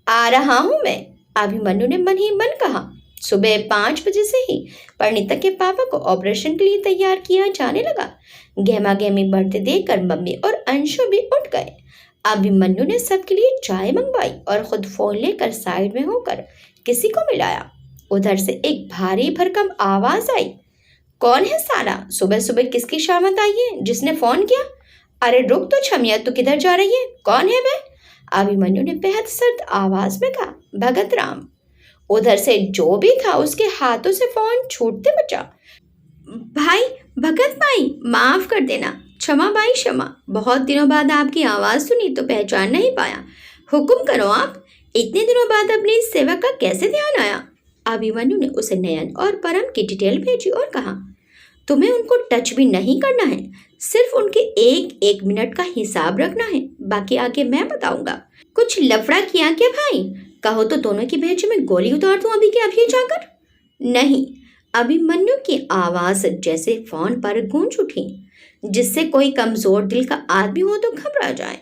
आ रहा हूं मैं, अभिमन्यु ने मन ही मन कहा। सुबह 5 बजे से ही परिणीता के पापा को ऑपरेशन के लिए तैयार किया जाने लगा। गहमा गहमी बढ़ते देखकर मम्मी और अंशु भी उठ गए। अभिमन्यु ने सबके लिए चाय मंगवाई और खुद फोन लेकर साइड में होकर किसी को मिलाया। उधर से एक भारी भरकम आवाज आई, कौन है साला? सुबह सुबह किसकी शामत आई है? जिसने फोन किया? अरे रुक तो छमिया, तू किधर जा रही है? कौन है मैं? अभिमन्यु ने बेहद सर्द आवाज में कहा, भगत राम। उधर से जो भी था उसके हाथों से फोन छूटते बचा। भाई, भगत भाई, माफ कर देना। क्षमा भाई क्षमा, बहुत दिनों बाद आपकी आवाज सुनी तो पहचान नहीं पाया। हुक्म करो आप। इतने दिनों बाद अपनी इस सेवा का कैसे ध्यान आया? अभिमन्यु ने उसे नयन और परम की डिटेल भेजी और कहा, तुम्हें उनको टच भी नहीं करना है, सिर्फ उनके एक एक मिनट का हिसाब रखना है, बाकी आगे मैं बताऊंगा। कुछ लफड़ा किया क्या भाई? कहो तो दोनों की भेजे में गोली उतार दूं अभी के अभी जाकर। नहीं, अभिमन्यु की आवाज जैसे फोन पर गूंज उठी, जिससे कोई कमजोर दिल का आदमी हो तो घबरा जाए।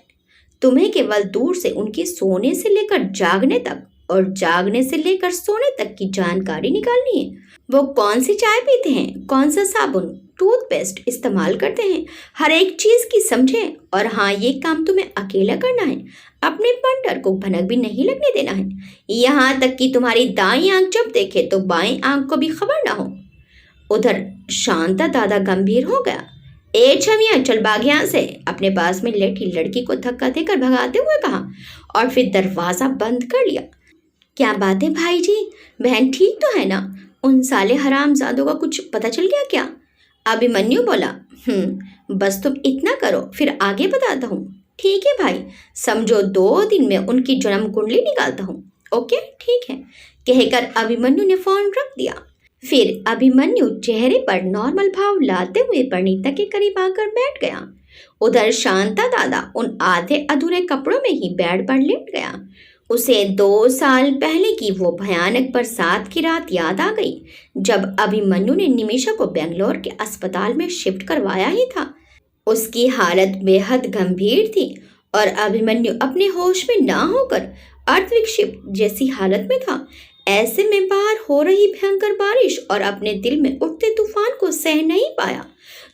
तुम्हें केवल दूर से उनके सोने से लेकर जागने तक और जागने से लेकर सोने तक की जानकारी निकालनी है। वो कौन सी चाय पीते हैं, कौन सा साबुन, टूथपेस्ट इस्तेमाल करते हैं, हर एक चीज की समझे। और हाँ, ये काम तुम्हें अकेला करना है, अपने पार्टनर को भनक भी नहीं लगने देना है। यहाँ तक कि तुम्हारी दाईं आंख जब देखे तो बाईं आंख को भी खबर ना हो। उधर शांता दादा गंभीर हो गया। ए छमिया, चल भाग यहाँ से, अपने पास में लेटी लड़की को धक्का देकर भगाते हुए कहा और फिर दरवाजा बंद कर लिया। क्या बात है भाई जी, बहन ठीक तो है ना? उन साले हरामजादों का कुछ पता चल गया क्या? अभिमन्यु बोला। बस तुम इतना करो, फिर आगे बताता हूँ। ठीक है भाई, समझो 2 दिन में उनकी जन्म कुंडली निकालता हूँ। ओके ठीक है, कहकर अभिमन्यु ने फोन रख दिया। फिर अभिमन्यु चेहरे पर नॉर्मल भाव लाते हुए परिणीता के करीब आकर बैठ गया। उधर शांता दादा उन आधे अधूरे कपड़ों में ही बेड पर लेट गया। उसे 2 साल पहले की वो भयानक बरसात की रात याद आ गई, जब अभिमन्यु ने निमिषा को बेंगलोर के अस्पताल में शिफ्ट करवाया ही था। उसकी हालत बेहद गंभीर थी और अभिमन्यु अपने होश में ना होकर अर्धविक्षिप्त जैसी हालत में था। ऐसे में बाहर हो रही भयंकर बारिश और अपने दिल में उठते तूफान को सह नहीं पाया,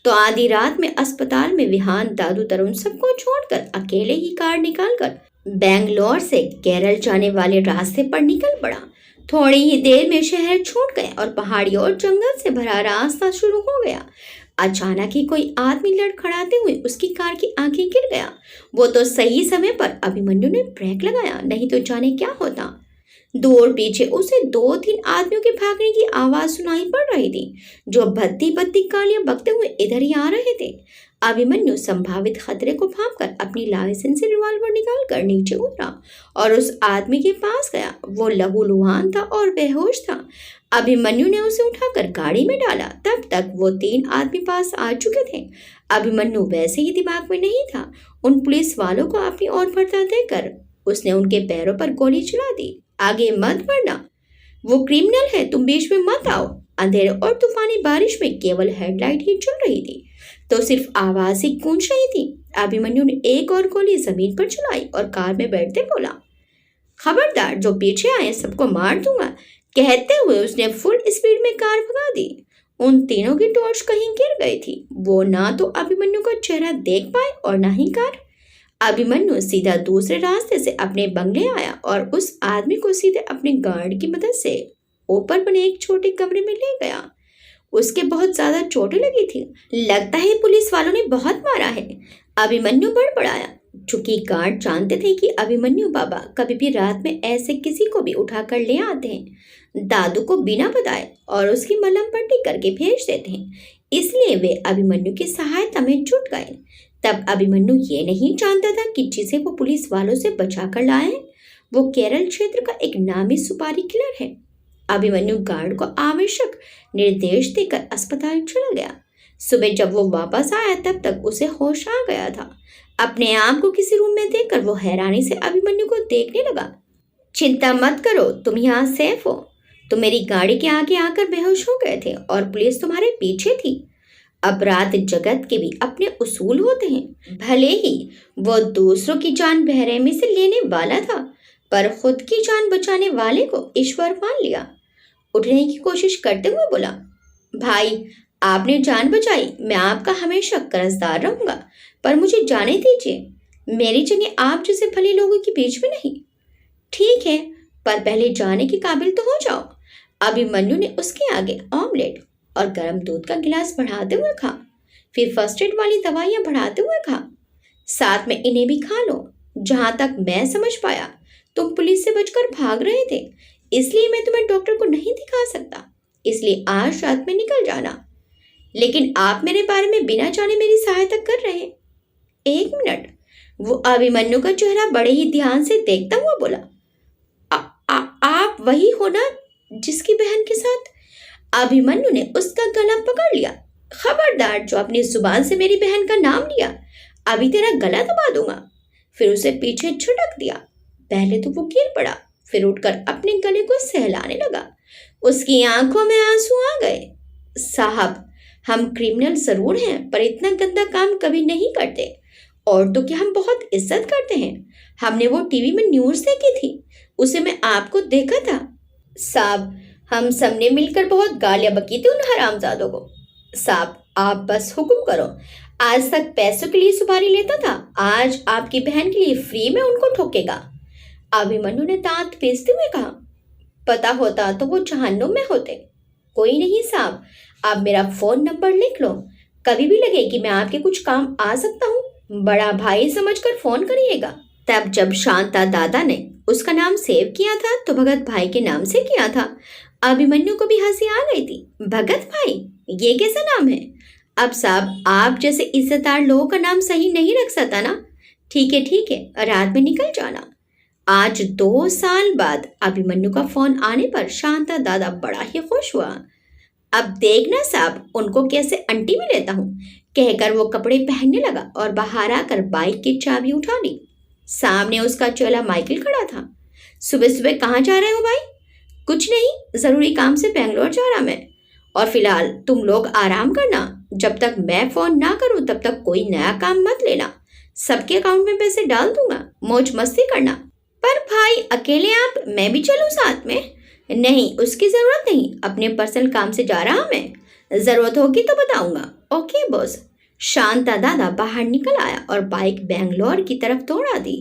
तो आधी रात में अस्पताल में विहान दादू तरुण सबको छोड़कर अकेले ही कार निकालकर बेंगलोर से केरल जाने वाले रास्ते पर निकल पड़ा। थोड़ी ही देर में शहर छूट गए और पहाड़ी और जंगल से भरा रास्ता शुरू हो गया। अचानक ही कोई आदमी लड़खड़ाते हुए उसकी कार की आगे गिर गया। वो तो सही समय पर अभिमन्यु ने ब्रेक लगाया, नहीं तो जाने क्या होता। दूर पीछे उसे 2-3 आदमियों के भागने की आवाज सुनाई पड़ रही थी, जो भद्दी भद्दी गालियां बकते हुए इधर ही आ रहे थे। अभिमन्यु संभावित खतरे को भांपकर अपनी लाइसेंसी रिवॉल्वर निकालकर नीचे उतरा और उस आदमी के पास गया। वो लहूलुहान था और बेहोश था। अभिमन्यु ने उसे उठाकर गाड़ी में डाला। तब तक वो 3 आदमी पास आ चुके थे। अभिमन्यु वैसे ही दिमाग में नहीं था। उन पुलिस वालों को अपनी ओर बढ़ता देखकर उसने उनके पैरों पर गोली चला दी। आगे मत बढ़ना, वो क्रिमिनल है, तुम बीच में मत आओ। अंधेरे और तूफानी बारिश में केवल हेडलाइट ही चल रही थी तो सिर्फ आवाज ही गूंज रही थी। अभिमन्यु ने एक और गोली जमीन पर चलाई और कार में बैठते बोला, खबरदार, जो पीछे आए सबको मार दूंगा। कहते हुए उसने फुल स्पीड में कार भगा दी। उन तीनों की टॉर्च कहीं गिर गई थी। वो ना तो अभिमन्यु का चेहरा देख पाए और ना ही कार। अभिमन्यु सीधा दूसरे रास्ते से अपने बंगले आया और उस आदमी को सीधे अपने गार्ड की मदद से ऊपर बने एक छोटे कमरे में ले गया। उसके बहुत ज्यादा चोटें लगी थी। लगता है पुलिस वालों ने बहुत मारा है, अभिमन्यु बड़बड़ाया। चूंकि गार्ड जानते थे कि अभिमन्यु बाबा कभी भी रात में ऐसे किसी को भी उठाकर ले आते हैं, दादू को बिना बताए और उसकी मलहम पट्टी करके भेज देते हैं, इसलिए वे अभिमन्यु की सहायता में जुट गए। तब अभिमन्यु ये नहीं जानता था कि जिसे वो पुलिस वालों से बचाकर लाए वो केरल क्षेत्र का एक नामी सुपारी किलर है। अभिमन्यु गार्ड को आवश्यक निर्देश देकर अस्पताल चला गया। सुबह जब वो वापस आया तब तक उसे होश आ गया था। अपने आप को किसी रूम में देखकर वो हैरानी से अभिमन्यु को देखने लगा। चिंता मत करो, तुम यहाँ सेफ हो। तुम मेरी गाड़ी के आगे आकर बेहोश हो गए थे और पुलिस तुम्हारे पीछे थी। अपराध जगत के भी अपने उसूल होते हैं। भले ही वो दूसरों की जान बेरहमी से लेने वाला था, पर खुद की जान बचाने वाले को ईश्वर मान लिया। उठने की कोशिश करते हुए बोला, भाई, आपने जान बचाई, मैं आपका हमेशा कर्जदार रहूंगा, पर मुझे जाने दीजिए। मेरी जगह आप जैसे भले लोगों के बीच में नहीं। ठीक है, पर पहले जाने के काबिल तो हो जाओ। अभिमन्यु ने उसके आगे ऑमलेट और गर्म दूध का गिलास बढ़ाते हुए खा, फिर फर्स्ट एड वाली दवाइयां बढ़ाते हुए खा। साथ में इन्हें भी खा लो। जहां तक मैं समझ पाया तुम पुलिस से बचकर भाग रहे थे, इसलिए मैं तुम्हें डॉक्टर को नहीं दिखा सकता, इसलिए आज रात में निकल जाना। लेकिन आप मेरे बारे में बिना जाने मेरी सहायता कर रहे हैं। 1 मिनट, वो अभिमन्यु का चेहरा बड़े ही ध्यान से देखता हुआ बोला, आप वही हो ना जिसकी बहन के साथ? अभिमन्यु ने उसका गला पकड़ लिया। खबरदार, जो अपनी जुबान से मेरी बहन का नाम लिया, अभी तेरा गला दबा दूंगा। फिर उसे पीछे झटक दिया। पहले तो वो गिर पड़ा, फिर उठकर अपने गले को सहलाने लगा। उसकी आंखों में आंसू आ गए। साहब, हम क्रिमिनल जरूर हैं, पर इतना गंदा काम कभी नहीं करते। और तो क्या, हम बहुत इज्जत करते हैं। हमने वो टीवी में न्यूज देखी थी, उसे मैं आपको देखा था। साहब, हम सबने मिलकर बहुत गालियां बकी थी उन हरामजादों को। साहब, आप बस हुक्म करो। आज तक पैसों के लिए सुपारी लेता था, आज आपकी बहन के लिए फ्री में उनको ठोकेगा। अभिमन्यु ने दांत पीसते हुए कहा, पता होता तो वो जहन्नुम में होते। कोई नहीं साहब, आप मेरा फोन नंबर लिख लो। कभी भी लगे कि मैं आपके कुछ काम आ सकता हूँ, बड़ा भाई समझकर फोन करिएगा। तब जब शांता दादा ने उसका नाम सेव किया था तो भगत भाई के नाम से किया था। अभिमन्यु को भी हंसी आ गई थी। भगत भाई, ये कैसा नाम है? अब साहब, आप जैसे इज्जतदार लोगों का नाम सही नहीं रख सकता ना। ठीक है, रात में निकल जाना। आज 2 साल बाद अभिमन्यु का फोन आने पर शांता दादा बड़ा ही खुश हुआ। अब देखना साहब, उनको कैसे अंटी में लेता हूँ, कहकर वो कपड़े पहनने लगा और बाहर आकर बाइक की चाबी उठा ली। सामने उसका चेला माइकल खड़ा था। सुबह सुबह कहाँ जा रहे हो भाई? कुछ नहीं, जरूरी काम से बेंगलोर जा रहा मैं। और फिलहाल तुम लोग आराम करना, जब तक मैं फोन ना करूं तब तक कोई नया काम मत लेना। सबके अकाउंट में पैसे डाल दूंगा, मौज मस्ती करना। पर भाई, अकेले आप? मैं भी चलूं साथ में? नहीं, उसकी जरूरत नहीं, अपने पर्सनल काम से जा रहा मैं। जरूरत होगी तो बताऊंगा। Okay boss. शांता दादा बाहर निकल आया और बाइक बेंगलोर की तरफ दौड़ा दी।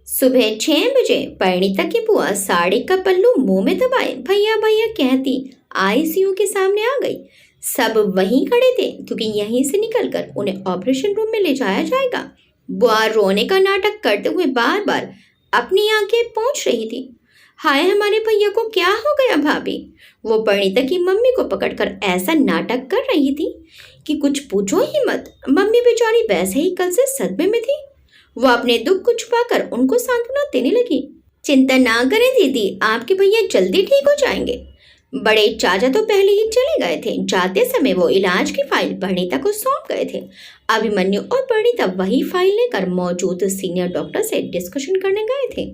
सुबह 6 बजे परिणीता की बुआ साड़ी का पल्लू मुंह में दबाए भैया भैया कहती आईसीयू के सामने आ गई। सब वहीं खड़े थे क्योंकि यहीं से निकलकर उन्हें ऑपरेशन रूम में ले जाया जाएगा। बुआ रोने का नाटक करते हुए बार बार अपनी आंखें पोंछ रही थी। हाय, हमारे भैया को क्या हो गया भाभी? वो परिणीता की मम्मी को पकड़कर ऐसा नाटक कर रही थी कि कुछ पूछो ही मत। मम्मी बेचारी वैसे ही कल से सदमे में थी। वो अपने दुख को छुपाकर उनको सांत्वना देने लगी। चिंता ना करें दीदी, आपके भैया जल्दी ठीक हो जाएंगे। बड़े चाचा तो पहले ही चले गए थे। जाते समय वो इलाज की फाइल परिणीता को सौंप गए थे। अभिमन्यु और परिणीता वही फाइल लेकर मौजूद सीनियर डॉक्टर से डिस्कशन करने गए थे।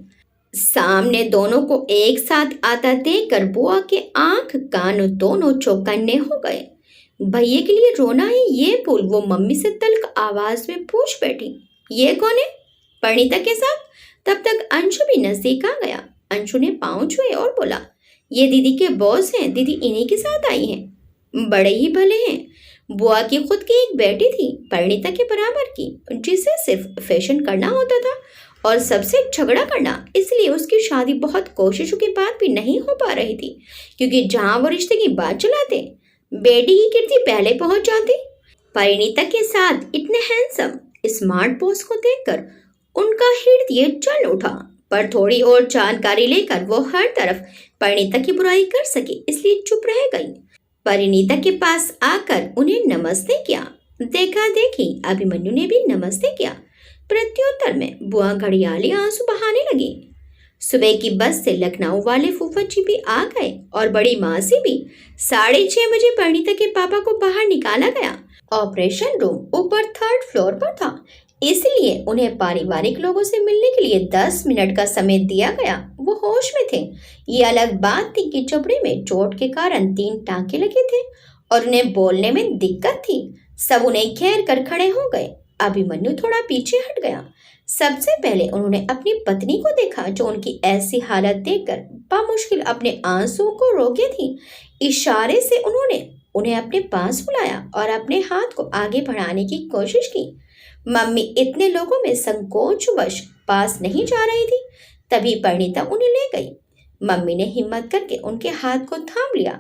सामने दोनों को एक साथ आता देखकर बुआ के आंख कान दोनों चौकन्ने हो गए। भैया के लिए रोना ही ये भूल वो मम्मी से तल्ख आवाज में पूछ बैठी, ये कौन है? परिणीता के साथ। तब तक अंशु भी नजदीक आ गया। अंशु ने पाँव छुए और बोला, ये दीदी के बॉस हैं, दीदी इन्हीं के साथ आई हैं। बड़े ही भले हैं। बुआ की खुद की एक बेटी थी परिणीता के बराबर की, जिसे सिर्फ फैशन करना होता था और सबसे झगड़ा करना, इसलिए उसकी शादी बहुत कोशिशों के बाद भी नहीं हो पा रही थी, क्योंकि जहां वो रिश्ते की बात चलाते बेटी की कीर्ति पहले पहुंच जाती। परिणीता के साथ इतने हैंडसम स्मार्ट बॉस को देखकर उनका हृदय चल उठा, पर थोड़ी और जानकारी लेकर वो हर तरफ परिणीता की बुराई कर सके, इसलिए चुप रह गई। परिणीता के पास आकर उन्हें नमस्ते किया। देखा देखी अभिमन्यु ने भी नमस्ते किया। प्रत्युत्तर में बुआ घड़ियाली आंसू बहाने लगी। सुबह की बस से लखनऊ वाले फूफा जी भी आ गए और बड़ी मासी भी। 6:30 बजे परिणीता के पापा को बाहर निकाला गया। ऑपरेशन रूम ऊपर 3rd फ्लोर पर था, इसलिए उन्हें पारिवारिक लोगों से मिलने के लिए 10 मिनट का समय दिया गया। वो होश में थे। ये अलग बात थी कि चमड़े में चोट के कारण 3 टांके लगे थे और उन्हें बोलने में दिक्कत थी। सब उन्हें घेर कर खड़े हो गए। अभिमन्यु थोड़ा पीछे हट गया। सबसे पहले उन्होंने अपनी पत्नी को देखा, जो उनकी ऐसी हालत देखकर बामुश्किल अपने आंसुओं को रोके थी। इशारे से उन्होंने उन्हें अपने पास बुलाया और अपने हाथ को आगे बढ़ाने की कोशिश की। मम्मी इतने लोगों में संकोचवश पास नहीं जा रही थी। तभी परिणीता उन्हें ले गई। मम्मी ने हिम्मत करके उनके हाथ को थाम लिया।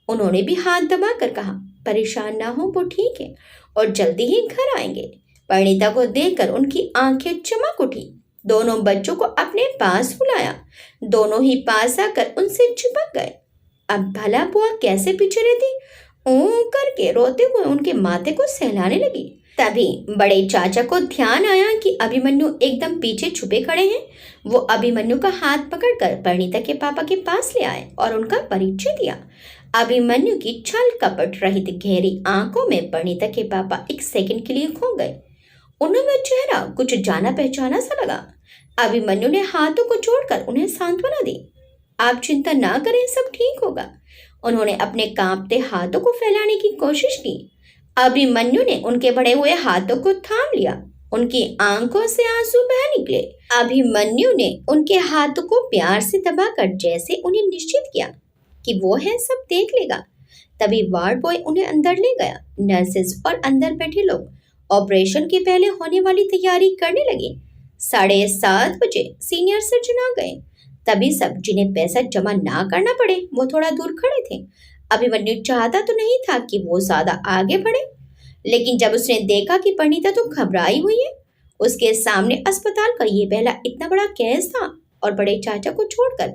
उन्होंने भी हाथ दबाकर कहा, परेशान ना हो, वो ठीक है और जल्दी ही घर आएंगे। परिणीता को देखकर उनकी आंखें चमक उठी। दोनों बच्चों को अपने पास बुलाया। दोनों ही पास आकर उनसे चिपक गए। अब भला बुआ कैसे पीछे रहती, ऊं करके रोते हुए उनके माथे को सहलाने लगी। तभी बड़े चाचा को ध्यान आया कि अभिमन्यु एकदम पीछे छुपे खड़े हैं। वो अभिमन्यु का हाथ पकड़कर परिणीता के पापा के पास ले आए और उनका परिचय दिया। अभिमन्यु की छल कपट रहित गहरी आंखों में परिणीता के पापा एक सेकंड के लिए खो गए। उनका चेहरा कुछ जाना पहचाना सा लगा। अभिमन्यु ने हाथों को जोड़कर उन्हें सांत्वना दी। आप चिंता ना करें, सब ठीक होगा। उन्होंने अपने कांपते हाथों को फैलाने की कोशिश की। अभिमन्यु ने उनके बढ़े हुए हाथों को थाम लिया। उनकी आंखों से आंसू बह निकले। अभिमन्यु ने उनके हाथों को प्यार से दबाकर जैसे उन्हें निश्चित किया कि वो है, सब देख लेगा। तभी वार्ड बॉय उन्हें अंदर ले गया। नर्सेज और अंदर बैठे लोग ऑपरेशन के पहले होने वाली तैयारी करने लगे। 7:30 बजे सीनियर सर्जन आ गए। तभी सब जिन्हें पैसा जमा ना करना पड़े वो थोड़ा दूर खड़े थे। अभिमन्यु चाहता तो नहीं था कि वो ज्यादा आगे बढ़े, लेकिन जब उसने देखा कि परिणीता तो घबराई हुई है, उसके सामने अस्पताल का ये पहला इतना बड़ा केस था और बड़े चाचा को छोड़कर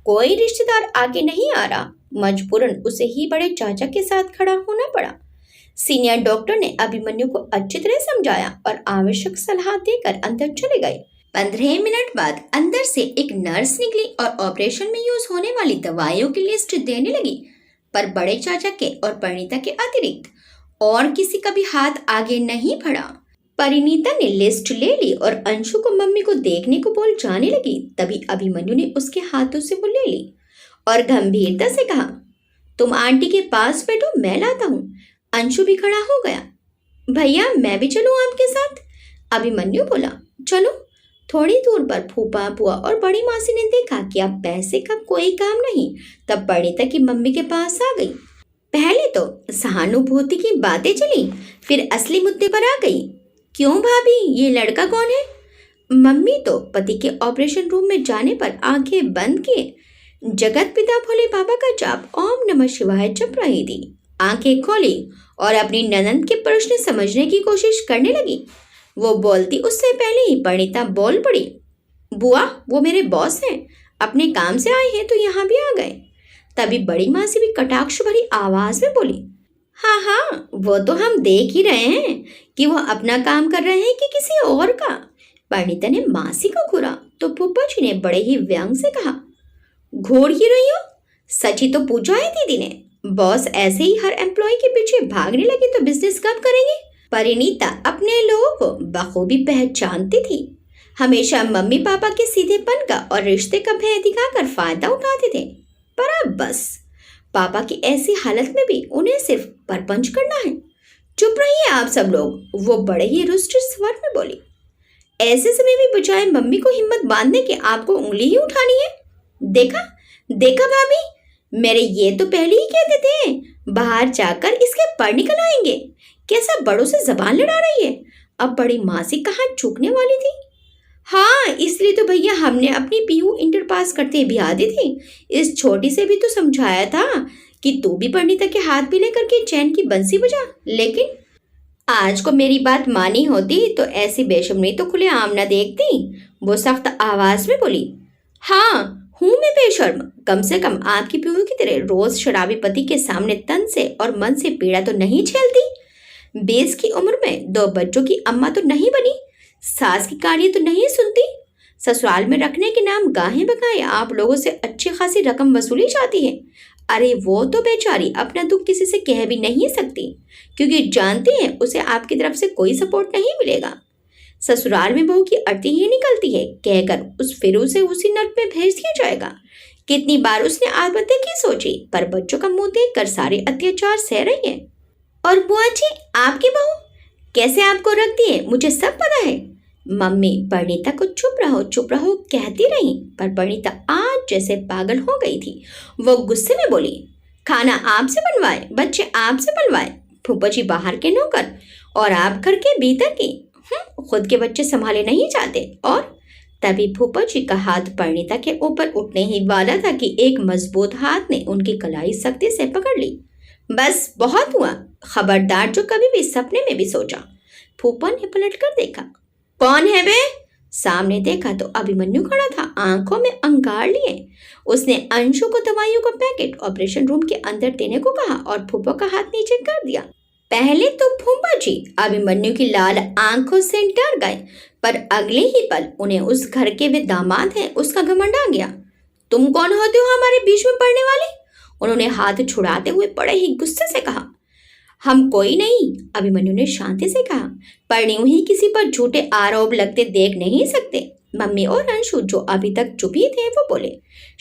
कोई रिश्तेदार आगे नहीं आ रहा, मजबूरन उसे ही बड़े चाचा के साथ खड़ा होना पड़ा। सीनियर डॉक्टर ने अभिमन्यु को अच्छी तरह समझाया और आवश्यक सलाह देकर अंदर चले गए। 15 मिनट बाद अंदर से एक नर्स निकली और ऑपरेशन में यूज होने वाली दवाइयों की लिस्ट देने लगी, पर बड़े चाचा के और परिणीता के अतिरिक्त और किसी का भी हाथ आगे नहीं बढ़ा। परिणीता ने लिस्ट ले ली और अंशु को मम्मी को देखने को बोल जाने लगी। तभी अभिमन्यु ने उसके हाथों से वो ले ली और गंभीरता से कहा, तुम आंटी के पास बैठो, मैं लाता हूँ। अंशु भी खड़ा हो गया। भैया मैं भी चलूँ आपके साथ? अभिमन्यु बोला, चलो। थोड़ी दूर पर फूफा बुआ और बड़ी मासी ने देखा कि अब पैसे का कोई काम नहीं, तब परिणीता की मम्मी के पास आ गई। पहले तो सहानुभूति की बातें चली, फिर असली मुद्दे पर आ गई। क्यों भाभी, ये लड़का कौन है? मम्मी तो पति के ऑपरेशन रूम में जाने पर आंखें बंद किए जगत पिता भोले बाबा का जाप ओम नमः शिवाय जप रही थी। आंखें खोली और अपनी ननंद के प्रश्न समझने की कोशिश करने लगी। वो बोलती उससे पहले ही परिणीता बोल पड़ी, बुआ वो मेरे बॉस हैं, अपने काम से आए हैं तो यहाँ भी आ गए। तभी बड़ी मासी भी कटाक्ष भरी आवाज में बोली, हाँ हाँ, वो तो हम देख ही रहे हैं कि वो अपना काम कर रहे हैं कि किसी और का। परिणीता ने मासी को घूरा तो फूफा जी ने बड़े ही व्यंग से कहा, घूर ही रही हो? सच ही तो पूछा है दीदी ने। बॉस ऐसे ही हर एम्प्लॉय के पीछे भागने लगे तो बिजनेस कब करेंगे? परिणीता अपने लोगों को बखूबी पहचानती थी। हमेशा मम्मी पापा के सीधेपन का और रिश्ते का भय दिखाकर फायदा उठाते थे। पर अब बस पापा की ऐसी हालत में भी उन्हें सिर्फ परपंच करना है। चुप रहिए आप सब लोग, वो बड़े ही रुष्ट स्वर में बोली। ऐसे समय में बजाय मम्मी को हिम्मत बांधने के आपको उंगली ही उठानी है। देखा देखा भाभी, मेरे ये तो पहले ही कहते थे बाहर जाकर इसके पर निकल आएंगे। कैसा बड़ों से जबान लड़ा रही है। अब बड़ी मासी कहाँ चूकने वाली थी। हाँ, इसलिए तो भैया हमने अपनी पीयू इंटर पास करते ब्याह दी थी। इस छोटी से भी तो समझाया था कि तू भी परिणीता के हाथ पीले करके चैन की बंसी बजा, लेकिन आज को मेरी बात मानी होती तो ऐसी बेशर्मी तो खुले आम न देखती। वो सख्त आवाज में बोली। हाँ हूं मैं बेशर्म, कम से कम आपकी पीयू की तरह रोज शराबी पति के सामने तन से और मन से पीड़ा तो नहीं झेलती। 20 की उम्र में 2 बच्चों की अम्मा तो नहीं बनी, सास की कहानी तो नहीं सुनती। ससुराल में रखने के नाम गाहे बगाए आप लोगों से अच्छी खासी रकम वसूली जाती है। अरे वो तो बेचारी अपना दुख किसी से कह भी नहीं सकती, क्योंकि जानती है उसे आपकी तरफ से कोई सपोर्ट नहीं मिलेगा। ससुराल में बहू की अर्थी ही निकलती है कहकर उस फिर उसे उसी नर्क में भेज दिया जाएगा। कितनी बार उसने आत्महत्या की सोची, पर बच्चों का मुंह देख कर सारे अत्याचार सह रही है। और बुआ जी, आपकी बहू कैसे आपको रखती है मुझे सब पता है। मम्मी परिणीता को चुप रहो कहती रही, पर परिणीता आज जैसे पागल हो गई थी। वो गुस्से में बोली, खाना आपसे बनवाए, बच्चे आपसे पलवाए, फूफा जी बाहर के नौकर और आप घर के भीतर की। खुद के बच्चे संभाले नहीं जाते। और तभी फूफा जी का हाथ परिणीता के ऊपर उठने ही वाला था कि एक मजबूत हाथ ने उनकी कलाई सख्ती से पकड़ ली। बस बहुत हुआ, खबरदार जो कभी भी सपने में भी सोचा। फूफा ने पलट कर देखा। कौन है बे? सामने देखा तो अभिमन्यु खड़ा था, आंखों में अंगार लिए। उसने अंशु को दवाइयों का पैकेट ऑपरेशन रूम के अंदर देने को कहा और फूफा का हाथ नीचे कर दिया। पहले तो फूफा जी अभिमन्यु की लाल आंखों से डर गए, पर अगले ही पल उन्हें उस घर के वे दामाद हैं उसका घमंड आ गया। तुम कौन होते हो हमारे बीच में पड़ने वाले? उन्होंने हाथ छुड़ाते हुए बड़े ही गुस्से से कहा। हम कोई नहीं, अभिमन्यु ने शांति से कहा, पर यूं ही किसी पर झूठे आरोप लगते देख नहीं सकते। मम्मी और अंशु जो अभी तक चुप ही थे वो बोले,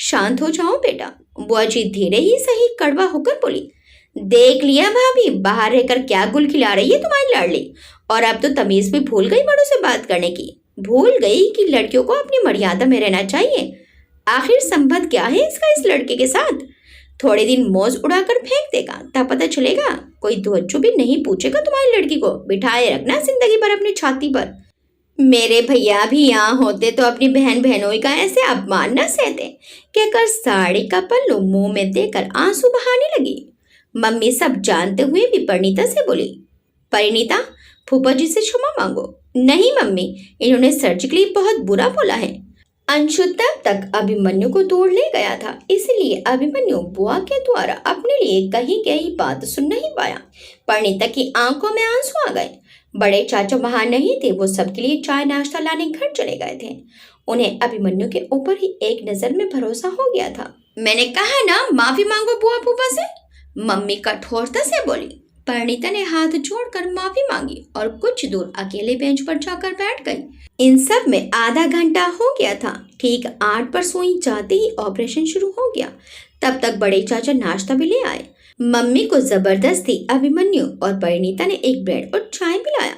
शांत हो जाओ बेटा। बुआ जी धीरे ही सही कड़वा होकर बोली, देख लिया भाभी, बाहर रहकर क्या गुल खिला रही है तुम्हारी लाडली। और अब तो तमीज भी भूल गई बड़ों से बात करने की। भूल गई कि लड़कियों को अपनी मर्यादा में रहना चाहिए। आखिर संबंध क्या है इसका इस लड़के के साथ? थोड़े दिन मौज उड़ाकर फेंक देगा, तब पता चलेगा। कोई धोचू भी नहीं पूछेगा तुम्हारी लड़की को, बिठाए रखना जिंदगी भर अपनी छाती पर। मेरे भैया भी यहाँ होते तो अपनी बहन बहनोई का ऐसे अपमान न सहते, कहकर साड़ी का पल्लू मुंह में देकर आंसू बहाने लगी। मम्मी सब जानते हुए भी परिणीता से बोली, परिणीता फूफा जी से क्षमा मांगो। नहीं मम्मी, इन्होंने सर्जिकली बहुत बुरा बोला है। अंशु तब तक अभिमन्यु को तोड़ ले गया था, इसलिए अभिमन्यु बुआ के द्वारा अपने लिए कही गई बात सुन नहीं पाया। परिणीता की आंखों में आंसू आ गए। बड़े चाचा वहां नहीं थे, वो सबके लिए चाय नाश्ता लाने घर चले गए थे। उन्हें अभिमन्यु के ऊपर ही एक नजर में भरोसा हो गया था। मैंने कहा ना माफी मांगो बुआ फूफा से, मम्मी कठोरता से बोली। परिणीता ने हाथ जोड़कर माफी मांगी और कुछ दूर अकेले बेंच पर जाकर बैठ गई। इन सब में आधा घंटा हो गया था। ठीक 8 पर सुई जाते ही ऑपरेशन शुरू हो गया। तब तक बड़े चाचा नाश्ता भी ले आए। मम्मी को जबरदस्ती अभिमन्यु और परिणीता ने एक ब्रेड और चाय पिलाया,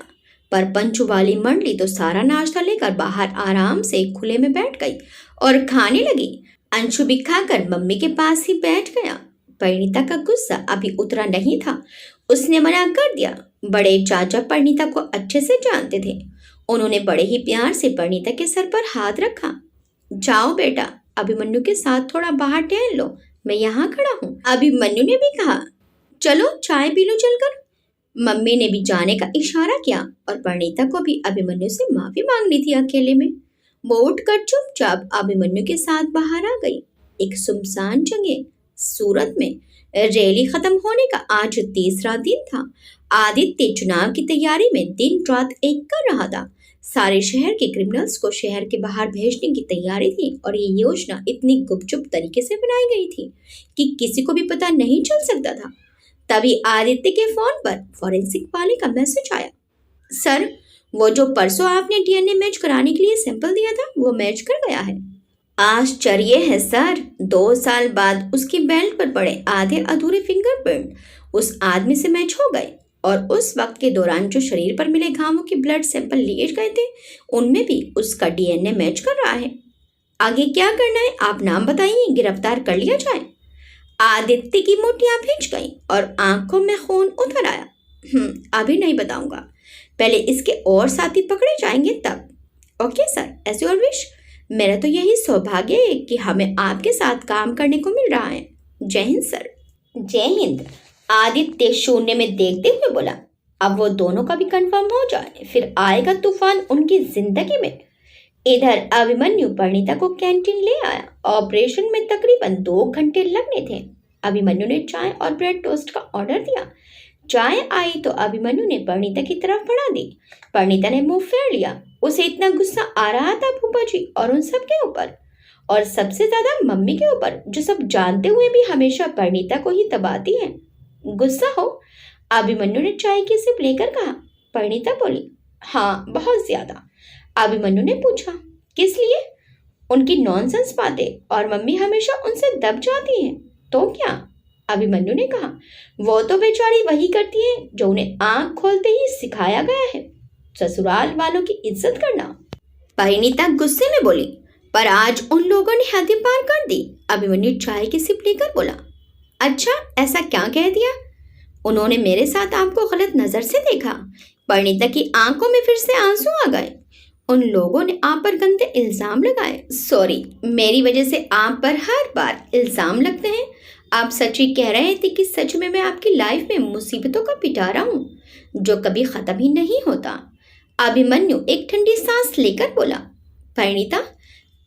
पर पंचू वाली मंडली तो सारा नाश्ता लेकर बाहर आराम से खुले में बैठ गई और खाने लगी। अंशु भी खाकर मम्मी के पास ही बैठ गया। परिणीता का गुस्सा अभी उतरा नहीं था, उसने मना कर दिया। बड़े चाचा परिणीता को अच्छे से जानते थे। उन्होंने बड़े ही प्यार से परिणीता के सर पर हाथ रखा। जाओ बेटा, अभिमन्यु के साथ थोड़ा बाहर टहल लो, मैं यहाँ खड़ा हूँ। अभिमन्यु ने भी कहा, चलो चाय पी लो चलकर। मम्मी ने भी जाने का इशारा किया और परिणीता को भी अभिमन्यु से माफी मांगनी थी अकेले में। वो उठकर चुपचाप अभिमन्यु के साथ बाहर आ गई। एक सुनसान जगह, सूरत में रैली खत्म होने का आज तीसरा दिन था। आदित्य चुनाव की तैयारी में दिन रात एक कर रहा था। सारे शहर के क्रिमिनल्स को शहर के बाहर भेजने की तैयारी थी और ये योजना इतनी गुपचुप तरीके से बनाई गई थी कि किसी को भी पता नहीं चल सकता था। तभी आदित्य के फोन पर फॉरेंसिक वाले का मैसेज आया। सर, वो जो परसों आपने डीएनए मैच कराने के लिए सैंपल दिया था वो मैच कर गया है। आश्चर्य है सर, 2 साल बाद उसकी बेल्ट पर पड़े आधे अधूरे फिंगरप्रिंट उस आदमी से मैच हो गए और उस वक्त के दौरान जो शरीर पर मिले घावों के ब्लड सैंपल लिए गए थे उनमें भी उसका डीएनए मैच कर रहा है। आगे क्या करना है आप नाम बताइए, गिरफ्तार कर लिया जाए। आदित्य की मोटियां भींच गई और आंखों में खून उतर आया। अभी नहीं बताऊंगा, पहले इसके और साथी पकड़े जाएंगे तब। ओके सर, ऐसे और विश। मेरा तो यही सौभाग्य है कि हमें आपके साथ काम करने को मिल रहा है। जय हिंद सर। जय हिंद, आदित्य शून्य में देखते हुए बोला। अब वो दोनों का भी कंफर्म हो जाए फिर आएगा तूफान उनकी जिंदगी में। इधर अभिमन्यु परिणीता को कैंटीन ले आया। ऑपरेशन में तकरीबन 2 घंटे लगने थे। अभिमन्यु ने चाय और ब्रेड टोस्ट का ऑर्डर दिया। चाय आई तो अभिमन्यु ने परिणीता की तरफ बढ़ा दी। परिणीता ने मुंह फेर लिया। उसे इतना गुस्सा आ रहा था फूफा जी और उन सब के ऊपर, और सबसे ज्यादा मम्मी के ऊपर, जो सब जानते हुए भी हमेशा परिणीता को ही दबाती है। गुस्सा हो? अभिमन्यु ने चाय की सिप लेकर कहा। परिणीता बोली, हाँ बहुत ज्यादा। अभिमन्यु ने पूछा, किस लिए? उनकी नॉनसेंस बातें और मम्मी हमेशा उनसे दब जाती हैं। तो क्या? अभिमन्यु ने कहा, वो तो बेचारी वही करती है जो उन्हें आंख खोलते ही सिखाया गया है, ससुराल वालों की इज्जत करना। परिणीता गुस्से में बोली, पर आज उन लोगों ने हद पार कर दी। अभिमन्यु चाय की सिप लेकर बोला, अच्छा ऐसा क्या कह दिया? उन्होंने मेरे साथ आपको गलत नजर से देखा। परिणीता की आंखों में फिर से आंसू आ गए। उन लोगों ने आप पर गंदे इल्जाम लगाए। सॉरी, मेरी वजह से आप पर हर बार इल्जाम लगते हैं। आप सच ही कह रहे थे कि सच में मैं आपकी लाइफ में मुसीबतों का पिटारा हूँ जो कभी खत्म ही नहीं होता। अभिमन्यु एक ठंडी सांस लेकर बोला, परिणीता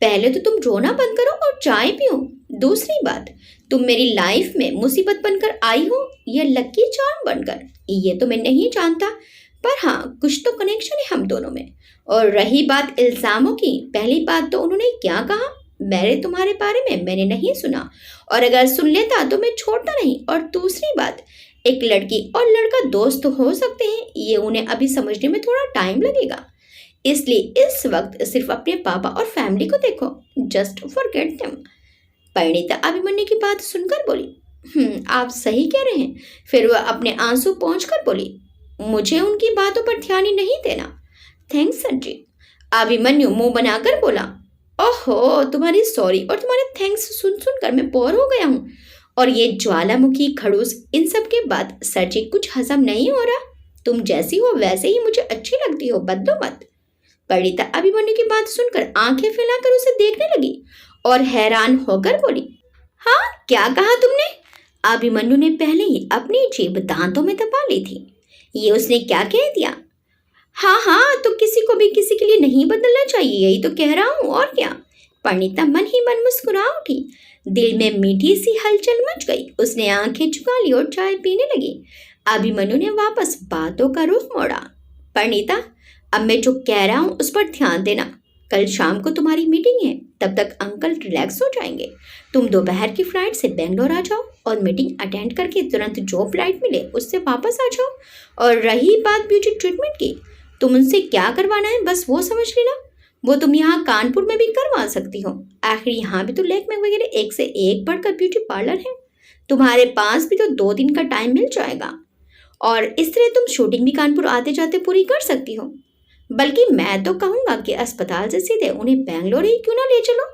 पहले तो तुम रोना बंद करो और चाय पियो। दूसरी बात, तुम मेरी लाइफ में मुसीबत बनकर आई हो या लकी चार्म बनकर, ये तो मैं नहीं जानता, पर हाँ कुछ तो कनेक्शन है हम दोनों में। और रही बात इल्जामों की, पहली बात तो उन्होंने क्या कहा मैंने तुम्हारे बारे में मैंने नहीं सुना, और अगर सुन लेता तो मैं छोड़ता नहीं। और दूसरी बात, एक लड़की और लड़का दोस्त हो सकते हैं, ये उन्हें अभी समझने में थोड़ा टाइम लगेगा। इसलिए इस वक्त सिर्फ अपने पापा और फैमिली को देखो, just forget them. Parineeta Abhimanyu की बात सुनकर बोली, आप सही कह रहे हैं। फिर वह अपने आंसू पोंछकर बोली, मुझे उनकी बातों पर ध्यान ही नहीं देना। थैंक्स सर जी। अभिमन्यु मुंह बनाकर बोला, ओहो तुम्हारी सॉरी और तुम्हारे थैंक्स सुन सुनकर मैं बोर हो गया हूँ, और ये ज्वालामुखी खड़ूस इन सब के बाद सर जी कुछ हजम नहीं हो रहा। तुम जैसी हो वैसे ही मुझे अच्छी लगती हो, बदलो मत। परिणीता अभिमन्यु की बात सुनकर आंखें फैलाकर उसे देखने लगी और हैरान होकर बोली, हाँ क्या कहा तुमने? अभिमन्यु ने पहले ही अपनी जीभ दांतों में दबा ली थी। ये उसने क्या कह दिया? हाँ तो किसी को भी किसी के लिए नहीं बदलना चाहिए, यही तो कह रहा हूँ, और क्या। परिणीता मन ही मन मुस्कुरा उठी। दिल में मीठी सी हलचल मच गई। उसने आंखें झुका ली और चाय पीने लगी। अभिमन्यु ने वापस बातों का रुख मोड़ा। परिणीता अब मैं जो कह रहा हूँ उस पर ध्यान देना। कल शाम को तुम्हारी मीटिंग है, तब तक अंकल रिलैक्स हो जाएंगे। तुम दोपहर की फ्लाइट से बेंगलोर आ जाओ और मीटिंग अटेंड करके तुरंत जो फ्लाइट मिले उससे वापस आ जाओ। और रही बात ब्यूटी ट्रीटमेंट की, तुम उनसे क्या करवाना है बस वो समझ लेना। वो तुम यहाँ कानपुर में भी करवा सकती हो। आखिर यहाँ भी तो लैक्मे वगैरह एक से एक बढ़कर ब्यूटी पार्लर है। तुम्हारे पास भी तो 2 दिन का टाइम मिल जाएगा, और इस तरह तुम शूटिंग भी कानपुर आते जाते पूरी कर सकती हो। बल्कि मैं तो कहूँगा कि अस्पताल से सीधे उन्हें बेंगलोर ही क्यों ना ले चलो।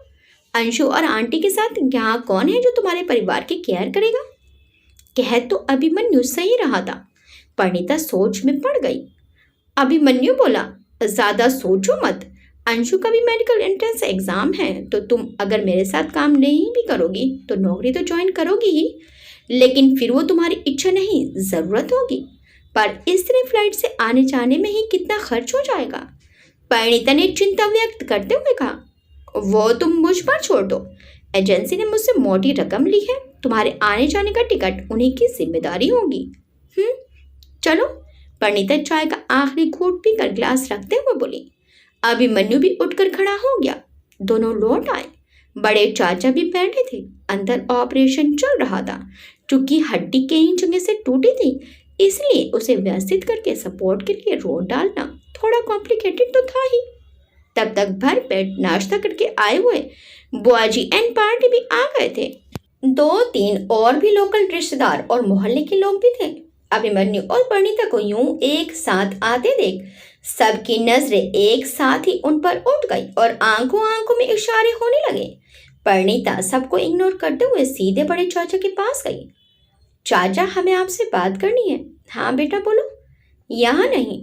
अंशु और आंटी के साथ यहाँ कौन है जो तुम्हारे परिवार की केयर करेगा? कह तो अभिमन्यु सही रहा था। परिणीता सोच में पड़ गई। अभिमन्यु बोला, ज्यादा सोचो मत। अंशु का भी मेडिकल एंट्रेंस एग्जाम है, तो तुम अगर मेरे साथ काम नहीं भी करोगी तो नौकरी तो ज्वाइन करोगी ही, लेकिन फिर वो तुम्हारी इच्छा नहीं जरूरत होगी। पर इस तरह फ्लाइट से आने जाने में ही कितना खर्च हो जाएगा? परिणीता ने चिंता व्यक्त करते हुए कहा, वो तुम मुझ पर छोड़ दो। एजेंसी ने मुझसे मोटी रकम ली है, तुम्हारे आने जाने का टिकट उन्हीं की जिम्मेदारी होगी। चलो। परिणीता चाय का आखिरी घूंट पीकर गिलास रखते हुए बोली। अभिमन्यु भी उठकर खड़ा हो गया। दोनों लौट आए। बड़े चाचा भी बैठे थे। अंदर ऑपरेशन चल रहा था। चूंकि हड्डी कई जगह से टूटी थी, इसलिए उसे व्यवस्थित करके सपोर्ट के लिए रोड डालना थोड़ा कॉम्प्लिकेटेड तो था ही। तब तक भर पेट नाश्ता करके आए हुए बुआजी एंड पार्टी भी आ गए थे। 2-3 और भी लोकल रिश्तेदार और मोहल्ले के लोग भी थे। अभिमन्यु और परिणीता को यूं एक साथ आते देख सबकी नजरें एक साथ ही उन पर उठ गई और आंखों आंखों में इशारे होने लगे। परिणीता सबको इग्नोर करते हुए सीधे बड़े चाचा के पास गई। चाचा, हमें आपसे बात करनी है। हाँ बेटा बोलो। यहाँ नहीं।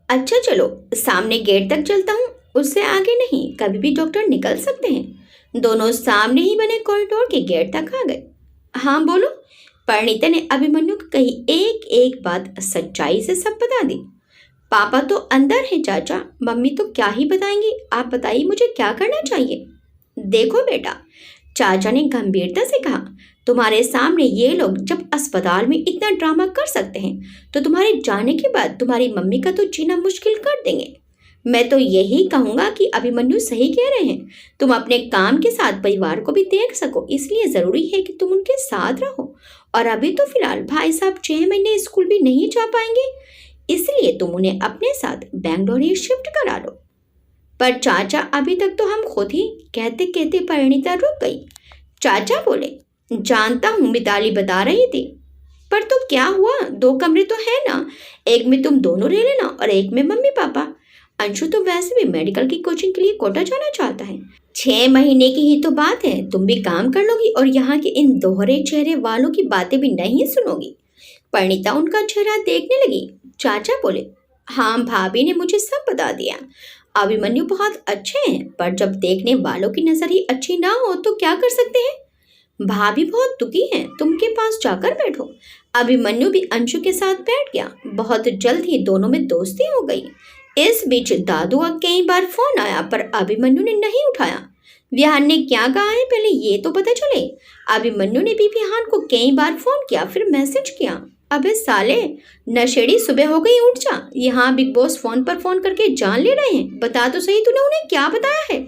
अच्छा चलो, सामने गेट तक चलता हूँ, उससे आगे नहीं, कभी भी डॉक्टर निकल सकते हैं। दोनों सामने ही बने कॉरिडोर के गेट तक आ गए। हाँ बोलो। परिणीता ने अभिमन्यु को कही एक एक बात सच्चाई से सब बता दी। पापा तो अंदर है चाचा, मम्मी तो क्या ही बताएंगी, आप बताइए मुझे क्या करना चाहिए। देखो बेटा, चाचा ने गंभीरता से कहा, तुम्हारे सामने ये लोग जब अस्पताल में इतना ड्रामा कर सकते हैं तो तुम्हारे जाने के बाद तुम्हारी मम्मी का तो जीना मुश्किल कर देंगे। मैं तो यही कहूँगा कि अभिमन्यु सही कह रहे हैं। तुम अपने काम के साथ परिवार को भी देख सको, इसलिए ज़रूरी है कि तुम उनके साथ रहो। और अभी तो फिलहाल भाई साहब 6 महीने स्कूल भी नहीं जा पाएंगे, इसलिए तुम उन्हें अपने साथ बेंगलोर ही शिफ्ट करा लो। पर चाचा, अभी तक तो हम खुद ही। कहते कहते परिणीता रुक गई। चाचा बोले, जानता हूँ, मिताली बता रही थी। पर तो क्या हुआ, 2 कमरे तो है ना, एक में तुम दोनों रह लेना और एक में मम्मी पापा। अंशु तो वैसे भी मेडिकल की कोचिंग के लिए कोटा जाना चाहता है। 6 महीने की ही तो बात है, तुम भी काम कर लोगी और यहाँ के इन दोहरे चेहरे वालों की बातें भी नहीं सुनोगी। परिणीता उनका चेहरा देखने लगी। चाचा बोले, हाँ भाभी ने मुझे सब बता दिया। अभिमन्यु बहुत अच्छे हैं, पर जब देखने वालों की नजर ही अच्छी ना हो तो क्या कर सकते हैं। भाभी बहुत दुखी हैं, तुम के पास जाकर बैठो। अभिमन्यु भी अंशु के साथ बैठ गया। बहुत जल्द ही दोनों में दोस्ती हो गई। इस बीच दादू का कई बार फोन आया, पर अभिमन्यु ने नहीं उठाया। विहान ने क्या कहा है पहले ये तो पता चले। अभिमन्यु ने भी विहान को कई बार फोन किया, फिर मैसेज किया। अबे साले नशेड़ी, सुबह हो गई, उठ जा। यहाँ बिग बॉस फोन पर फोन करके जान ले रहे हैं, बता तो सही तूने उन्हें क्या बताया है।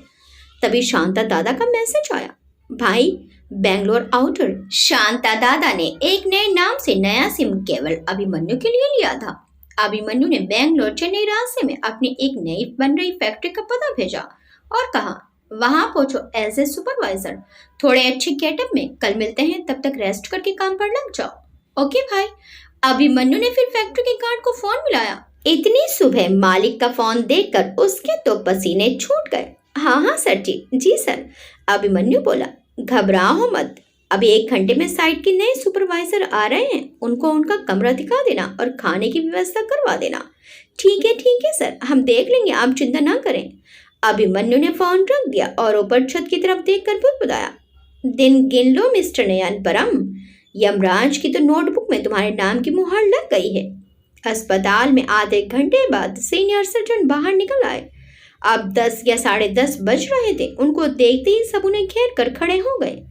तभी शांता दादा का मैसेज आया, भाई बेंगलोर आउटर। शांता दादा ने एक नए नाम से नया सिम केवल अभिमन्यु के लिए लिया था। अभिमन्यु ने बेंगलोर चेन्नई रास्ते में अपनी एक नई बन रही फैक्ट्री का पता भेजा और कहा, वहां पहुंचो एज ए सुपरवाइजर, थोड़े अच्छे गेटअप में, कल मिलते हैं, तब तक रेस्ट करके काम पर लग जाओ। ओके भाई। अभिमन्यु ने फिर फैक्ट्री के गार्ड को फोन मिलाया। इतनी सुबह मालिक का फोन देखकर उसके तो पसीने छूट गए। हाँ सर जी सर। अभिमन्यु बोला, घबराओ मत, अभी 1 घंटे में साइट के नए सुपरवाइजर आ रहे हैं, उनको उनका कमरा दिखा देना और खाने की व्यवस्था करवा देना। ठीक है सर, हम देख लेंगे, आप चिंता ना करें। अभिमन्यु ने फोन रख दिया और ऊपर छत की तरफ देखकर बुदबुदाया, दिन गिन लो मिस्टर नयनपरम, यमराज की तो नोटबुक में तुम्हारे नाम की मुहर लग गई है। अस्पताल में आधे घंटे बाद सीनियर सर्जन बाहर निकल आए। अब 10 या 10:30 बज रहे थे। उनको देखते ही सब उन्हें घेर कर खड़े हो गए।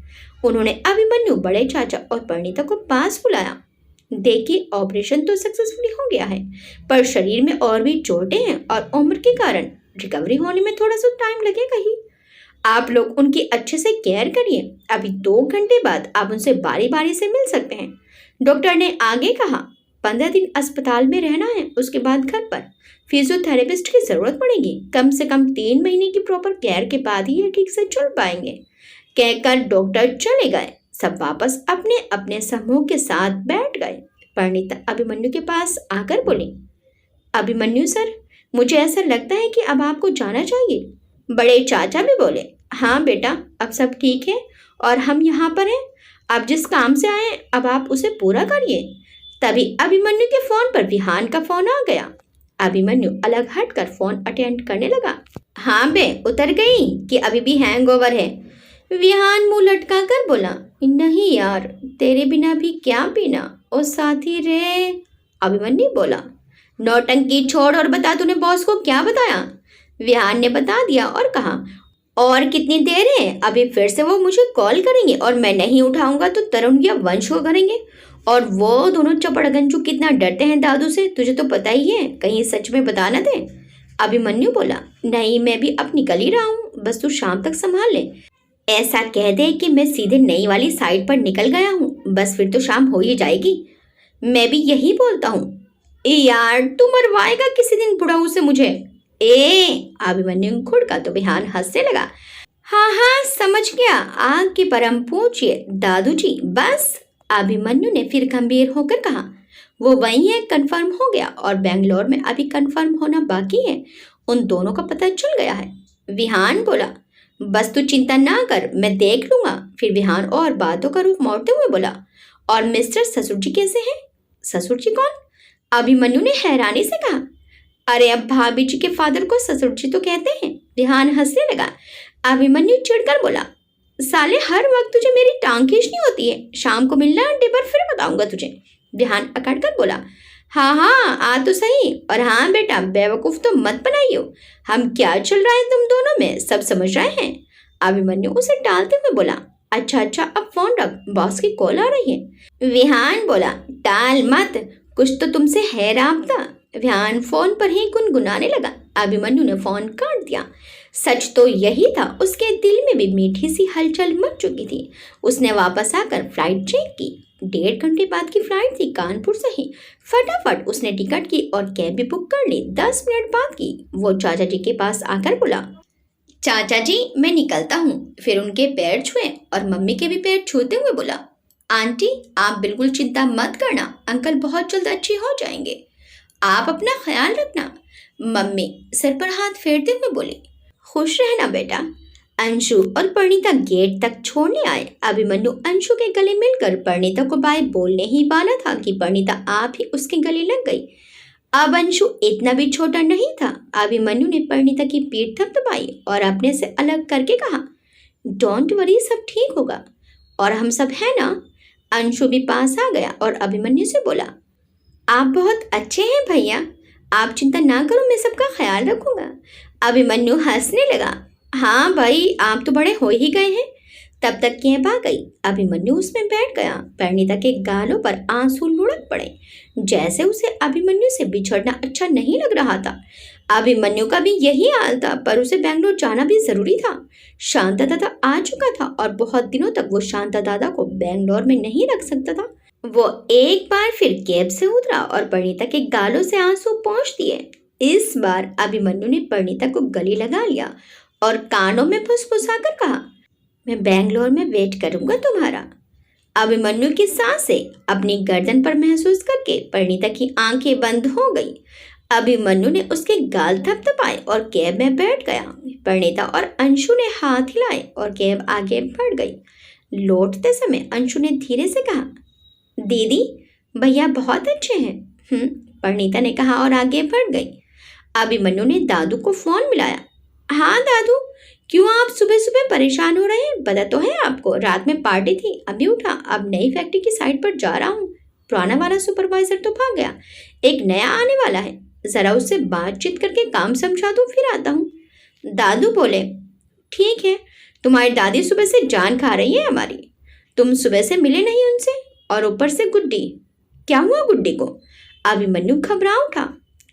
उन्होंने अभिमन्यु, बड़े चाचा और परिणीता को पास बुलाया। देखिए, ऑपरेशन तो सक्सेसफुली हो गया है, पर शरीर में और भी चोटें हैं और उम्र के कारण रिकवरी होने में थोड़ा सा टाइम लगेगा ही। आप लोग उनकी अच्छे से केयर करिए। अभी 2 घंटे बाद आप उनसे बारी बारी से मिल सकते हैं। डॉक्टर ने आगे कहा, 15 दिन अस्पताल में रहना है, उसके बाद घर पर। फिजियोथेरेपिस्ट की जरूरत पड़ेगी। कम से कम 3 महीने की प्रॉपर केयर के बाद ही ये ठीक से चल पाएंगे। कहकर डॉक्टर चले गए। सब वापस अपने अपने समूह के साथ बैठ गए। परिणीता अभिमन्यु के पास आकर बोली, अभिमन्यु सर, मुझे ऐसा लगता है कि अब आपको जाना चाहिए। बड़े चाचा भी बोले, हाँ बेटा, अब सब ठीक है और हम यहाँ पर हैं। आप जिस काम से आए अब आप उसे पूरा करिए। तभी अभिमन्यु के फोन पर विहान का फोन आ गया। अभिमन्यु अलग हटकर फोन अटेंड करने लगा। हाँ बे, उतर गई कि अभी भी हैंगओवर है। विहान मुंह लटका कर बोला, नहीं यार, तेरे बिना भी क्या पीना, और साथी रे। अभिमन्यु बोला, नौटंकी छोड़ और बता, तूने बॉस को क्या बताया। विहान ने बता दिया और कहा, और कितनी देर है? अभी फिर से वो मुझे कॉल करेंगे और मैं नहीं उठाऊंगा तो तरुण या वंश को करेंगे। और वो दोनों चपड़गंजू कितना डरते हैं दादू से, तुझे तो पता ही है, कहीं सच में बता न दे। अभिमन्यु बोला, नहीं मैं भी अब निकल ही रहा हूँ, बस तू शाम तक संभाल ले। ऐसा कह दे कि मैं सीधे नई वाली साइड पर निकल गया हूँ, बस फिर तो शाम हो ही जाएगी। मैं भी यही बोलता हूँ। यार तू मरवाएगा किसी दिन बुढ़ाऊ से मुझे। अभिमन्यु खुड़का तो बिहान हंसने लगा। हाँ हाँ समझ गया, आग की परम पूछिए दादू जी बस। अभिमन्यु ने फिर गंभीर होकर कहा। वो वही है, कंफर्म हो गया, और बेंगलोर में अभी कंफर्म होना बाकी है। उन दोनों का पता चल गया है। विहान बोला, बस तू चिंता ना कर, मैं देख लूंगा। फिर विहान और बातों का रुख मोड़ते हुए बोला, और मिस्टर ससुर जी कैसे हैं? ससुर जी कौन? अभिमन्यु ने हैरानी से कहा। अरे अब भाभी जी के फादर को ससुर जी तो कहते हैं। विहान हंसने लगा। अभिमन्यु चिढ़कर बोला, साले हर वक्त तुझे मेरी टांग खींचनी होती है। शाम को मिलना अड्डे पर, फिर बताऊंगा तुझे। विहान अकड़कर बोला, हाँ हाँ आ तो सही, और हाँ बेटा बेवकूफ तो मत बनाइयो, हम क्या चल रहा है तुम दोनों में सब समझ रहे हैं। अभिमन्यु उसे टालते हुए बोला, अच्छा अच्छा अब फोन रख, बॉस की कॉल आ रही है। विहान बोला, टाल मत, कुछ तो तुमसे है राबता। विहान फोन पर ही गुनगुनाने लगा। अभिमन्यु ने फोन काट दिया। सच तो यही था, उसके दिल में भी मीठी सी हलचल मच चुकी थी। उसने वापस आकर फ्लाइट चेक की। 1.5 घंटे बाद की फ्लाइट थी कानपुर से ही। फटाफट उसने टिकट की और कैब भी बुक कर ली। 10 मिनट बाद की वो चाचा जी के पास आकर बोला, चाचा जी मैं निकलता हूँ। फिर उनके पैर छुए और मम्मी के भी पैर छूते हुए बोला, आंटी आप बिल्कुल चिंता मत करना, अंकल बहुत जल्द अच्छे हो जाएंगे, आप अपना ख्याल रखना। मम्मी सिर पर हाथ फेरते हुए बोली, खुश रहना बेटा। अंशु और परिणीता गेट तक छोड़ने आए। अभिमन्यु अंशु के गले मिलकर परिणीता को बाय बोलने ही वाला था कि परिणीता आप ही उसके गले लग गई। अब अंशु इतना भी छोटा नहीं था। अभिमन्यु ने परिणीता की पीठ थपथपाई और अपने से अलग करके कहा, डोंट वरी सब ठीक होगा, और हम सब है ना। अंशु भी पास आ गया और अभिमन्यु से बोला, आप बहुत अच्छे हैं भैया, आप चिंता ना करो, मैं सबका ख्याल रखूंगा। अभिमन्यु हंसने लगा, हाँ भाई आप तो बड़े हो ही गए हैं। तब तक कैब आ गई। अभिमन्यु उसमें बैठ गया। परिणीता के गालों पर आंसू लुढ़क पड़े, जैसे उसे अभिमन्यु से बिछड़ना अच्छा नहीं लग रहा था। अभिमन्यु का भी यही हाल था, पर उसे बेंगलोर जाना भी जरूरी था। शांता दादा आ चुका था और बहुत दिनों तक वो शांता दादा को बेंगलोर में नहीं रख सकता था। वो एक बार फिर कैब से उतरा और परिणीता के गालों से आंसू पोंछ दिए। इस बार अभिमन्यु ने परिणीता को गले लगा लिया और कानों में फुसफुसाकर कहा, मैं बेंगलोर में वेट करूंगा तुम्हारा। अभिमन्यु की सांसें अपनी गर्दन पर महसूस करके परिणीता की आंखें बंद हो गई। अभिमन्यु ने उसके गाल थपथपाए और कैब में बैठ गया। परिणीता और अंशु ने हाथ हिलाए और कैब आगे बढ़ गई। लौटते समय अंशु ने धीरे से कहा, दीदी भैया बहुत अच्छे हैं। परिणीता ने कहा और आगे बढ़ गई। अभिमन्यु ने दादू को फोन मिलाया। हाँ दादू, क्यों आप सुबह सुबह परेशान हो रहे हैं? पता तो है आपको, रात में पार्टी थी, अभी उठा, अब नई फैक्ट्री की साइट पर जा रहा हूँ। पुराना वाला सुपरवाइजर तो भाग गया, एक नया आने वाला है, जरा उससे बातचीत करके काम समझा दूँ, फिर आता हूँ। दादू बोले, ठीक है, तुम्हारी दादी सुबह से जान खा रही है हमारी, तुम सुबह से मिले नहीं उनसे, और ऊपर से गुड्डी। क्या हुआ गुड्डी को? अभिमन्यु घबरा उठा।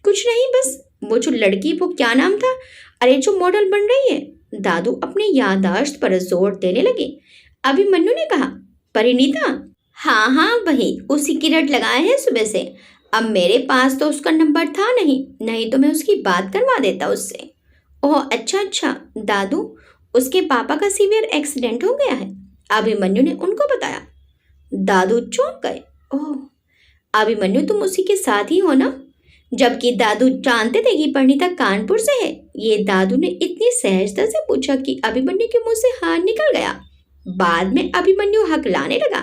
कुछ नहीं, बस वो जो लड़की, वो क्या नाम था, अरे जो मॉडल बन रही है। दादू अपने याददाश्त पर जोर देने लगे। अभिमन्यु ने कहा, परिणीता? हाँ हाँ वही, उसी की रट लगाए हैं सुबह से। अब मेरे पास तो उसका नंबर था नहीं तो मैं उसकी बात करवा देता उससे। ओह अच्छा अच्छा दादू, उसके पापा का सीवियर एक्सीडेंट हो गया है, अभिमन्यु ने उनको बताया। दादू चौंक गए। ओह अभिमन्यु, तुम उसी के साथ ही हो ना? जबकि दादू जानते थे कि परिणीता कानपुर से है। ये दादू ने इतनी सहजता से पूछा कि अभिमन्यु के मुंह से हाँ निकल गया। बाद में अभिमन्यु हकलाने लगा,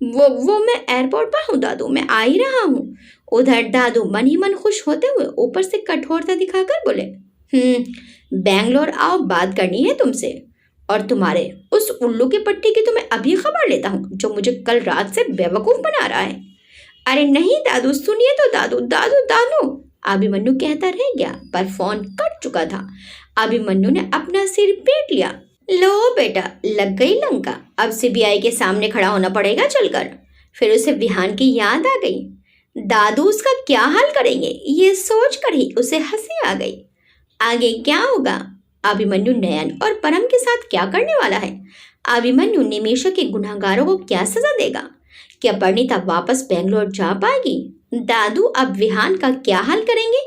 वो मैं एयरपोर्ट पर हूँ दादू, मैं आ ही रहा हूँ। उधर दादू मन ही मन खुश होते हुए ऊपर से कठोरता दिखाकर बोले, बेंगलोर आओ, बात करनी है तुमसे, और तुम्हारे उस उल्लू के पट्टी की तो मैं अभी खबर लेता हूँ, जो मुझे कल रात से बेवकूफ बना रहा है। अरे नहीं दादू, सुनिए तो दादू दादू दादू, अभिमन्यु कहता रह गया, पर फोन कट चुका था। अभिमन्यु ने अपना सिर पीट लिया। लो बेटा, लग गई लंका। अब सीबीआई के सामने खड़ा होना पड़ेगा चलकर। फिर उसे विहान की याद आ गई। दादू उसका क्या हाल करेंगे, ये सोचकर ही उसे हंसी आ गई। आगे क्या होगा? अभिमन्यु नयन और परम के साथ क्या करने वाला है? अभिमन्यु निमेषा के गुनहगारों को क्या सजा देगा? क्या परिणीता वापस बेंगलोर जा पाएगी? दादू अब विहान का क्या हाल करेंगे?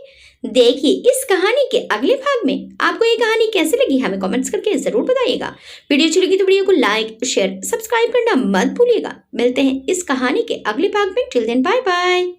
देखिए इस कहानी के अगले भाग में। आपको ये कहानी कैसी लगी हमें कमेंट्स करके जरूर बताइएगा। वीडियो अच्छी लगी तो वीडियो को लाइक शेयर सब्सक्राइब करना मत भूलिएगा। मिलते हैं इस कहानी के अगले भाग में। Till then bye bye.